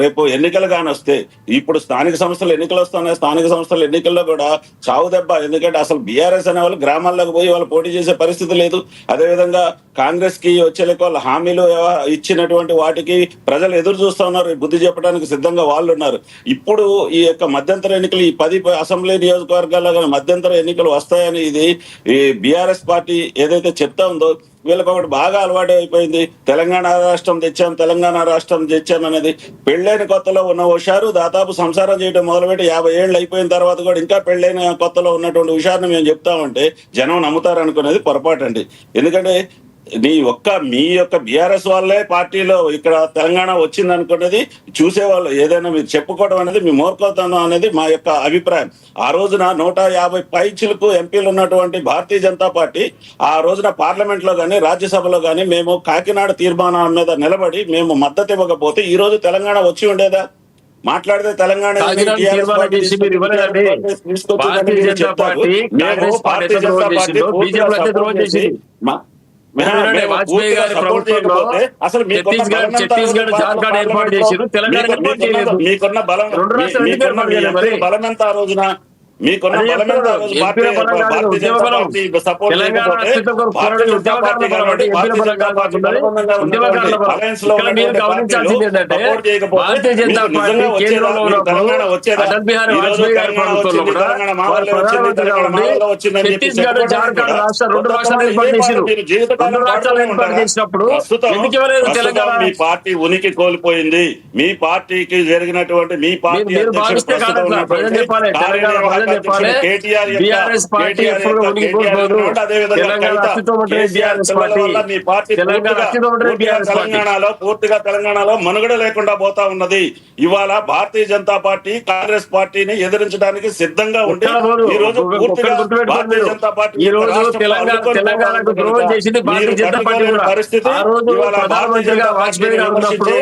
రేపు ఎన్నికలు కానీ వస్తే, ఇప్పుడు స్థానిక సంస్థలు ఎన్నికలు వస్తున్నాయి, స్థానిక సంస్థల ఎన్నికల్లో కూడా చావు దెబ్బ. ఎందుకంటే అసలు బీఆర్ఎస్ అనే వాళ్ళు గ్రామాల్లోకి పోయి వాళ్ళు పోటీ చేసే పరిస్థితి లేదు. అదేవిధంగా కాంగ్రెస్ కి వచ్చే వాళ్ళ హామీలు ఇచ్చినటువంటి వాటికి ప్రజలు ఎదురు చూస్తా ఉన్నారు. బుద్ధి చెప్పడానికి సిద్ధంగా వాళ్ళు ఉన్నారు. ఇప్పుడు ఈ యొక్క మధ్యంతర ఎన్నికలు, ఈ 10 అసెంబ్లీ నియోజకవర్గాల్లో కానీ మధ్యంతర ఎన్నికలు వస్తాయని ఇది ఈ బీఆర్ఎస్ పార్టీ ఏదైతే చెప్తా ఉందో, వీళ్ళకి ఒకటి బాగా అలవాటు అయిపోయింది. తెలంగాణ రాష్ట్రం తెచ్చాం అనేది. పెళ్ళైన కొత్తలో ఉన్న హుషారు దాదాపు సంసారం చేయడం మొదలుపెట్టి 50 ఏళ్ళు అయిపోయిన తర్వాత కూడా ఇంకా పెళ్ళైన కొత్తలో ఉన్నటువంటి హుషారుని మేము చెప్తామంటే జనం నమ్ముతారు అనుకునేది పొరపాటు అండి. ఎందుకంటే మీ యొక్క బీఆర్ఎస్ వాళ్ళే పార్టీలో ఇక్కడ తెలంగాణ వచ్చింది అనుకున్నది చూసేవాళ్ళు. ఏదైనా మీరు చెప్పుకోవడం అనేది మీ మూర్ఖతనం అనేది మా యొక్క అభిప్రాయం. ఆ రోజున 150 పైచిలకు ఎంపీలు ఉన్నటువంటి భారతీయ జనతా పార్టీ ఆ రోజున పార్లమెంట్ లో కానీ రాజ్యసభలో కానీ మేము కాకినాడ తీర్మానం మీద నిలబడి మేము మద్దతు ఇవ్వకపోతే ఈ రోజు తెలంగాణ వచ్చి ఉండేదా? మాట్లాడితే తెలంగాణ వాజ్పేయి గారి ప్రభుత్వంలో ఛత్తీస్గఢ్ జార్ఖండ్ ఏర్పాటు చేశారు. తెలంగాణ మీకున్న బలం ఎంత ఆ రోజున? మీకున్న బలం ఎంత? గమనించాల్సింది ఏంటంటే భారతీయ జనతా పార్టీ కేంద్రంలో ఉన్నప్పుడు అటల్ బిహారీ వాజ్పేయి గారి ప్రభుత్వంలో కూడా ప్రధానమంత్రిగా ఉండి ఛత్తీస్గఢ్ జార్ఖండ్ రెండు రాష్ట్రాలు ఏర్పాటు చేశారు. 2 రాష్ట్రాలు ఏర్పాటు చేసినప్పుడు ఎందుకు ఇవ్వలేదు తెలంగాణ? మీ పార్టీ ఉనికి కోల్పోయింది. మీ పార్టీకి జరిగినటువంటి మీ పార్టీ భావిస్తే కాదు, ప్రజలు చెప్పాలి. చెప్పాలి. కేటీఆర్ బీఆర్ఎస్ పార్టీ ఎప్పుడు ఉనికిపోదు. తెలంగాణ అస్తిత్వం ఉంటేనే బీఆర్ఎస్ పార్టీ. తెలంగాణ అస్తిత్వం ఉంటేనే బీఆర్ఎస్ పార్టీ. పూర్తిగా తెలంగాణలో మనుగడ లేకుండా పోతా ఉన్నది. ఇవాళ భారతీయ జనతా పార్టీ కాంగ్రెస్ పార్టీని ఎదిరించడానికి సిద్ధంగా ఉండి ఈ రోజు పూర్తిగా భారతీయ జనతా పార్టీ ఈ రోజు తెలంగాణకు ద్రోహం చేసింది భారతీయ జనతా పార్టీ కూడా. ఆ రోజు ప్రధానమంత్రిగా వాజ్పేయి గారు ఉన్నప్పుడు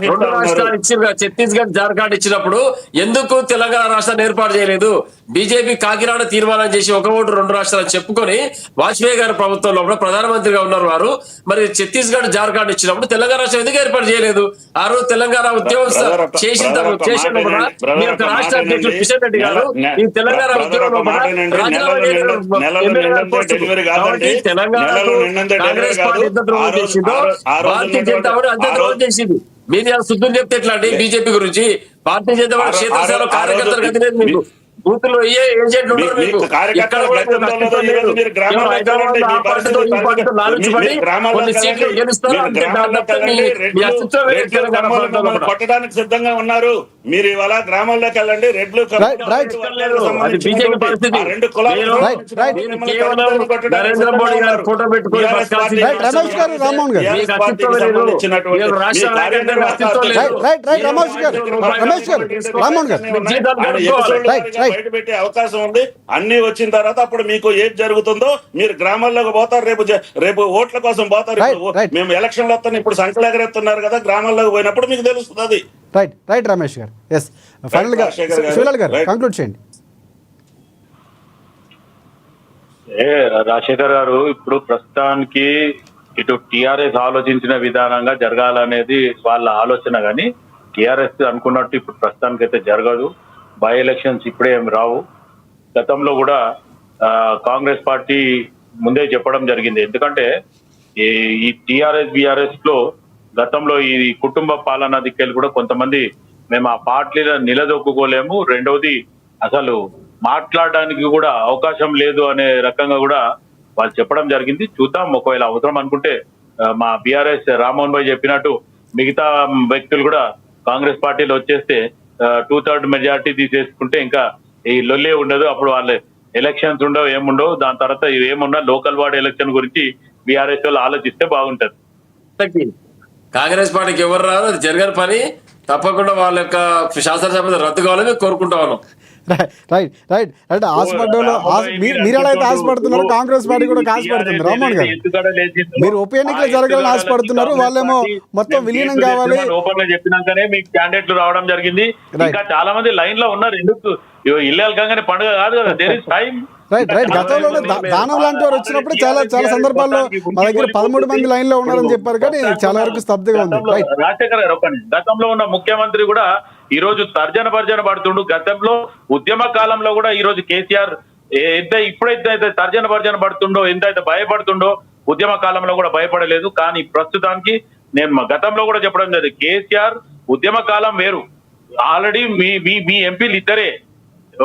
2 రాష్ట్రాలు ఇచ్చిన ఛత్తీస్గఢ్ జార్ఖండ్ ఇచ్చినప్పుడు ఎందుకు తెలంగాణ రాష్ట్రాన్ని ఏర్పాటు చేయలేదు? బీజేపీ కాకినాడ తీర్మానం చేసి 1 ఓటు 2 రాష్ట్రాలు చెప్పుకొని వాజ్పేయి గారి ప్రభుత్వంలో కూడా ప్రధానమంత్రిగా ఉన్నారు వారు. మరి ఛత్తీస్గఢ్ జార్ఖండ్ ఇచ్చినప్పుడు తెలంగాణ రాష్ట్రం ఎందుకు ఏర్పాటు చేయలేదు? ఆ రోజు తెలంగాణ ఉద్యమం చేసినప్పుడు కూడా మీ యొక్క రాష్ట్ర అధ్యక్షుడు కిషన్ రెడ్డి గారు ఈ తెలంగాణ ఉద్యమంలో కూడా రాజీనామా చేయలేదు. తెలంగాణకు కాంగ్రెస్ పార్టీ ఎంత ద్రోహం చేసిందో భారతీయ జనతా పార్టీ అంత ద్రోహం చేసింది. మీరు శుద్ధులు చెప్తే ఎట్లా అండి? బీజేపీ గురించి భారతీయ జనతా పార్టీ క్షేత్రస్థాయిలో కార్యకర్తలు గతి లేదు మీకు. బూతుల్లో ఏజెంట్లు ఉన్నారు మీకు. ఎక్కడ కూడా కొన్ని సీట్లు గెలుస్తారు. కొట్టడానికి సిద్ధంగా ఉన్నారు. మీరు ఇవాళ గ్రామాల్లోకి వెళ్ళండి. రెడ్లు అది బీజేపీ పరిస్థితి. నరేంద్ర మోడీ గారు ఫోటో పెట్టుకుని బయట పెట్టే అవకాశం ఉంది. అన్ని వచ్చిన తర్వాత అప్పుడు మీకు ఏం జరుగుతుందో మీరు గ్రామాల్లోకి పోతారు. రేపు ఓట్ల కోసం పోతారు. మేము ఎలక్షన్లు వస్తాను ఇప్పుడు సంకలేగరెత్తున్నారు కదా, గ్రామాల్లోకి పోయినప్పుడు మీకు తెలుస్తుంది. రైట్ రమేష్ గారు. ఎస్ ఫైనల్ గా శివలాల్ గారు కంక్లూడ్ చేయండి. రాజశేఖర్ గారు, ఇప్పుడు ప్రస్తుతానికి ఇటు టిఆర్ఎస్ ఆలోచించిన విధానంగా జరగాలనేది వాళ్ళ ఆలోచన, కానీ టిఆర్ఎస్ అనుకున్నట్టు ఇప్పుడు ప్రస్తుతానికి అయితే జరగదు. బై ఎలక్షన్స్ ఇప్పుడే ఏమి రావు. గతంలో కూడా కాంగ్రెస్ పార్టీ ముందే చెప్పడం జరిగింది. ఎందుకంటే ఈ టిఆర్ఎస్ బిఆర్ఎస్ లో గతంలో ఈ కుటుంబ పాలన దిక్కెళ్ళి కూడా కొంతమంది మేము ఆ పార్టీలో నిలదొక్కుకోలేము, రెండవది అసలు మాట్లాడడానికి కూడా అవకాశం లేదు అనే రకంగా కూడా వాళ్ళు చెప్పడం జరిగింది. చూద్దాం, ఒకవేళ అవసరం అనుకుంటే మా బిఆర్ఎస్ రామ్మోహన్ భాయ్ చెప్పినట్టు మిగతా వ్యక్తులు కూడా కాంగ్రెస్ పార్టీలో వచ్చేస్తే 2/3 మెజార్టీ తీసేసుకుంటే ఇంకా ఈ లొల్లే ఉండదు. అప్పుడు వాళ్ళ ఎలక్షన్స్ ఉండవు, ఏముండవు. దాని తర్వాత ఏమున్నా లోకల్ వార్డ్ ఎలక్షన్ గురించి బీఆర్ఎస్ వాళ్ళు ఆలోచిస్తే బాగుంటది. కాంగ్రెస్ పార్టీకి ఎవరు రాదు, అది జరగని పని. తప్పకుండా వాళ్ళ యొక్క శాసనసభ రద్దు కావాలని కోరుకుంటా ఉన్నాం. రైట్ అంటే ఆశపడ్డంలో మీరు ఎలా అయితే ఆశపడుతున్నారు, కాంగ్రెస్ పార్టీ కూడా ఆశపడుతుంది. రామ్మోహన్ గారు, మీరు ఉప ఎన్నికలు జరగాలని ఆశపడుతున్నారు, వాళ్ళేమో మొత్తం విలీనం కావాలి ఓపెన్ గా చెప్పినాకనే మీకు క్యాండిడేట్లు రావడం జరిగింది. ఇంకా చాలా మంది లైన్ లో ఉన్నారు. ఎందుకు ఇల్లు కాగానే పండుగ కాదు కదా, దేర్ ఇస్ టైం. రైట్ గతంలో దానం లాంటి వారు వచ్చినప్పుడు చాలా సందర్భాల్లో మా దగ్గర 13 మంది లైన్ లో ఉన్నారని చెప్పారు, కానీ చాలా వరకు స్తబ్దుగా ఉంది. రాజశేఖర్ గారు, గతంలో ఉన్న ముఖ్యమంత్రి కూడా ఈ రోజు తర్జన భర్జన పడుతుండు. గతంలో ఉద్యమ కాలంలో కూడా ఈ రోజు కేసీఆర్ ఇప్పుడైతే తర్జన భర్జన పడుతుండో, ఎంతైతే భయపడుతుండో ఉద్యమ కాలంలో కూడా భయపడలేదు. కానీ ప్రస్తుతానికి నేను గతంలో కూడా చెప్పడం జరిగింది, కేసీఆర్ ఉద్యమ కాలం వేరు. ఆల్రెడీ మీ ఎంపీలు ఇద్దరే,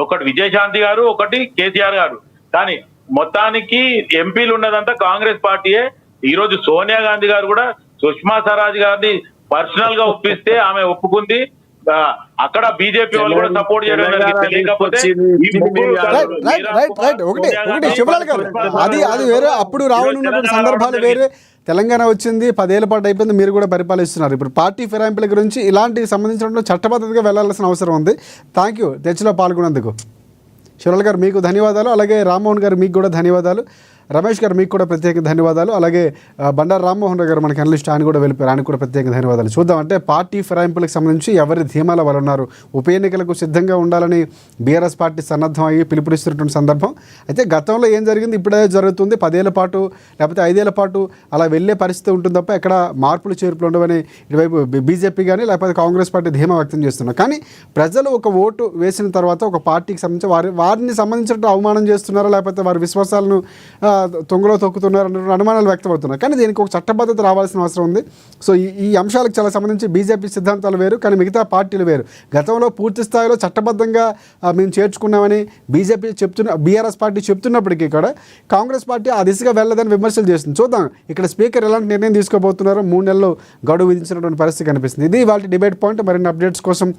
ఒకటి విజయశాంతి గారు, ఒకటి కేసీఆర్ గారు. కానీ మొత్తానికి ఎంపీలు ఉన్నదంతా కాంగ్రెస్ పార్టీయే. ఈ రోజు సోనియా గాంధీ గారు కూడా సుష్మా స్వరాజ్ గారిని పర్సనల్ గా ఒప్పిస్తే ఆమె ఒప్పుకుంది. అక్కడ బీజేపీ వాళ్ళు కూడా సపోర్ట్ చేయడం తెలియకపోతే ఒకటి శివలాల్ గారు, అది వేరే, అప్పుడు రావనున్నటువంటి సందర్భాలు వేరే. తెలంగాణ వచ్చింది, 10 ఏళ్ల పాటు అయిపోయింది, మీరు కూడా పరిపాలిస్తున్నారు. ఇప్పుడు పార్టీ ఫిరాయింపుల గురించి ఇలాంటి సంబంధించిన చట్టబద్ధతగా వెళ్లాల్సిన అవసరం ఉంది. థ్యాంక్ యూ చర్చలో పాల్గొన్నందుకు. శివలాల్ గారు మీకు ధన్యవాదాలు, అలాగే రామ్మోహన్ గారు మీకు కూడా ధన్యవాదాలు, రమేష్ గారు మీకు కూడా ప్రత్యేక ధన్యవాదాలు, అలాగే బండారు రామ్మోహన్ రావు గారు మనకి అనలిస్ట్, ఆయన కూడా వెళ్ళిపోయారు, ఆయనకు కూడా ప్రత్యేక ధన్యవాదాలు. చూద్దాం, అంటే పార్టీ ఫిరాయింపులకు సంబంధించి ఎవరి ధీమాల వాళ్ళు ఉన్నారు. ఉప ఎన్నికలకు సిద్ధంగా ఉండాలని బీఆర్ఎస్ పార్టీ సన్నద్ధం అయ్యి పిలుపునిస్తున్నటువంటి సందర్భం. అయితే గతంలో ఏం జరిగింది, ఇప్పుడే జరుగుతుంది. 10 ఏళ్ల పాటు లేకపోతే 5 ఏళ్ల పాటు అలా వెళ్ళే పరిస్థితి ఉంటుంది తప్ప ఎక్కడ మార్పులు చేర్పులు ఉండవని ఇటువైపు బీజేపీ కానీ లేకపోతే కాంగ్రెస్ పార్టీ ధీమా వ్యక్తం చేస్తున్నారు. కానీ ప్రజలు ఒక ఓటు వేసిన తర్వాత ఒక పార్టీకి సంబంధించి వారిని సంబంధించినట్టు అవమానం చేస్తున్నారా, లేకపోతే వారి విశ్వాసాలను తొంగలో తొక్కుతున్నారు అన్న అనుమానాలు వ్యక్తమవుతున్నాయి. కానీ దీనికి ఒక చట్టబద్ధత రావాల్సిన అవసరం ఉంది. సో ఈ అంశాలకు చాలా సంబంధించి బీజేపీ సిద్ధాంతాలు వేరు, కానీ మిగతా పార్టీలు వేరు. గతంలో పూర్తి స్థాయిలో చట్టబద్ధంగా మేము చేర్చుకున్నామని బీఆర్ఎస్ పార్టీ చెప్తున్నప్పటికీ కూడా కాంగ్రెస్ పార్టీ ఆ దిశగా వెళ్ళదని విమర్శలు చేస్తుంది. చూద్దాం ఇక్కడ స్పీకర్ ఎలాంటి నిర్ణయం తీసుకోబోతున్నారో. 3 నెలలు గడువు విధించినటువంటి పరిస్థితి కనిపిస్తుంది. ఇది వాళ్ళ డిబేట్ పాయింట్. మరిన్ని అప్డేట్స్ కోసం